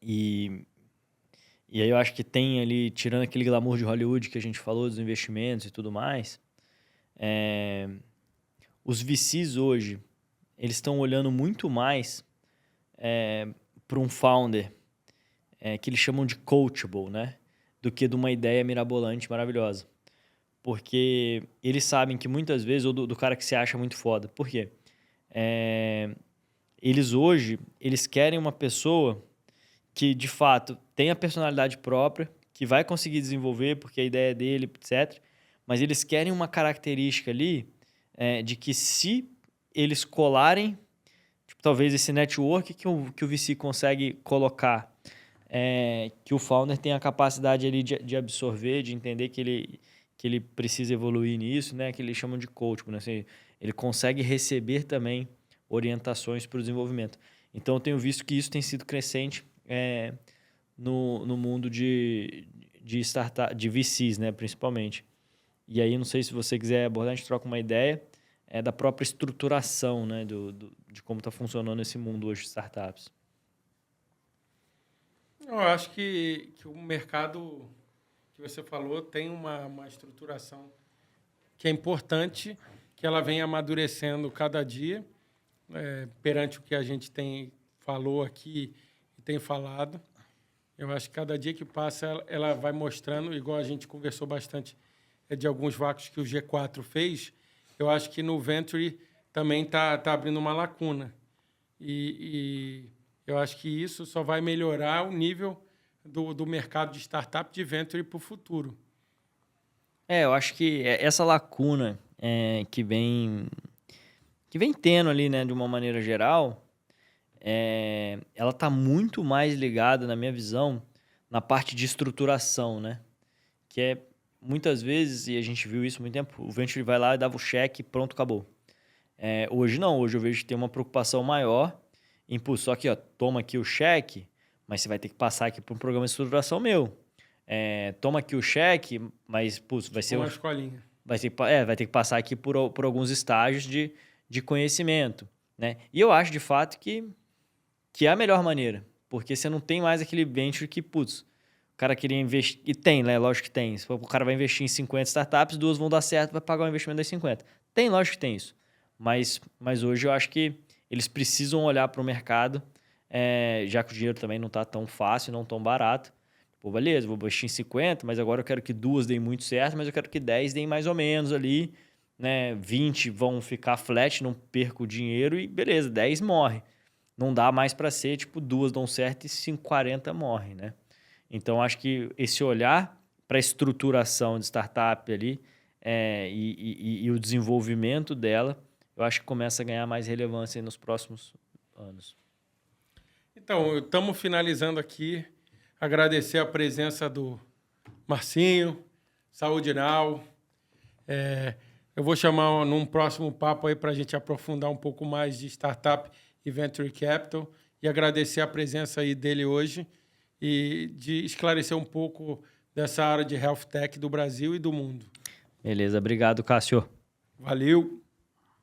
e aí eu acho que tem ali, tirando aquele glamour de Hollywood que a gente falou, dos investimentos e tudo mais, os VCs hoje, eles estão olhando muito mais para um founder que eles chamam de coachable, né? Do que de uma ideia mirabolante, maravilhosa. Porque eles sabem que muitas vezes, ou do cara que se acha muito foda. Por quê? Eles hoje, eles querem uma pessoa que, de fato, tem a personalidade própria, que vai conseguir desenvolver, porque a ideia é dele, etc. Mas eles querem uma característica ali de que se eles colarem, tipo, talvez esse network que o VC consegue colocar, que o founder tem a capacidade ali de absorver, de entender que ele precisa evoluir nisso, né? Que eles chamam de coach, né? Assim, ele consegue receber também orientações para o desenvolvimento. Então, eu tenho visto que isso tem sido crescente no mundo de startup, de VCs, né? Principalmente. E aí, não sei se você quiser abordar, a gente troca uma ideia da própria estruturação, né? De como está funcionando esse mundo hoje de startups. Eu acho que o mercado que você falou tem uma estruturação que é importante, que ela vem amadurecendo cada dia, perante o que a gente falou aqui e tem falado. Eu acho que cada dia que passa, ela vai mostrando, igual a gente conversou bastante de alguns vácuos que o G4 fez, eu acho que no Venture também tá abrindo uma lacuna. E eu acho que isso só vai melhorar o nível do mercado de startup de Venture para o futuro. Eu acho que essa lacuna que vem tendo ali, né, de uma maneira geral, ela está muito mais ligada, na minha visão, na parte de estruturação, né? Que muitas vezes, e a gente viu isso há muito tempo, o Venture vai lá e dava o cheque, pronto, acabou. Hoje não, hoje eu vejo que tem uma preocupação maior em, só que, ó, toma aqui o cheque, mas você vai ter que passar aqui para um programa de estruturação meu. Toma aqui o cheque, mas vai ser uma escolinha. Vai ter que passar aqui por alguns estágios de conhecimento, né? E eu acho, de fato, que é a melhor maneira, porque você não tem mais aquele venture que, o cara queria investir... E tem, né? Lógico que tem. Se o cara vai investir em 50 startups, 2 vão dar certo, vai pagar o investimento das 50. Tem, lógico que tem isso. Mas hoje eu acho que eles precisam olhar para o mercado, já que o dinheiro também não está tão fácil, não tão barato. Pô, beleza, vou investir em 50, mas agora eu quero que 2 deem muito certo, mas eu quero que 10 deem mais ou menos ali, né? 20 vão ficar flat, não perco o dinheiro e beleza, 10 morre. Não dá mais para ser, 2 dão certo e 40 morrem, né? Então, acho que esse olhar para a estruturação de startup ali e o desenvolvimento dela, eu acho que começa a ganhar mais relevância nos próximos anos. Então, estamos finalizando aqui. Agradecer a presença do Marcinho, Saúde Now. Eu vou chamar num próximo papo aí para a gente aprofundar um pouco mais de startup e venture capital e agradecer a presença aí dele hoje e de esclarecer um pouco dessa área de health tech do Brasil e do mundo. Beleza, obrigado, Cássio. Valeu!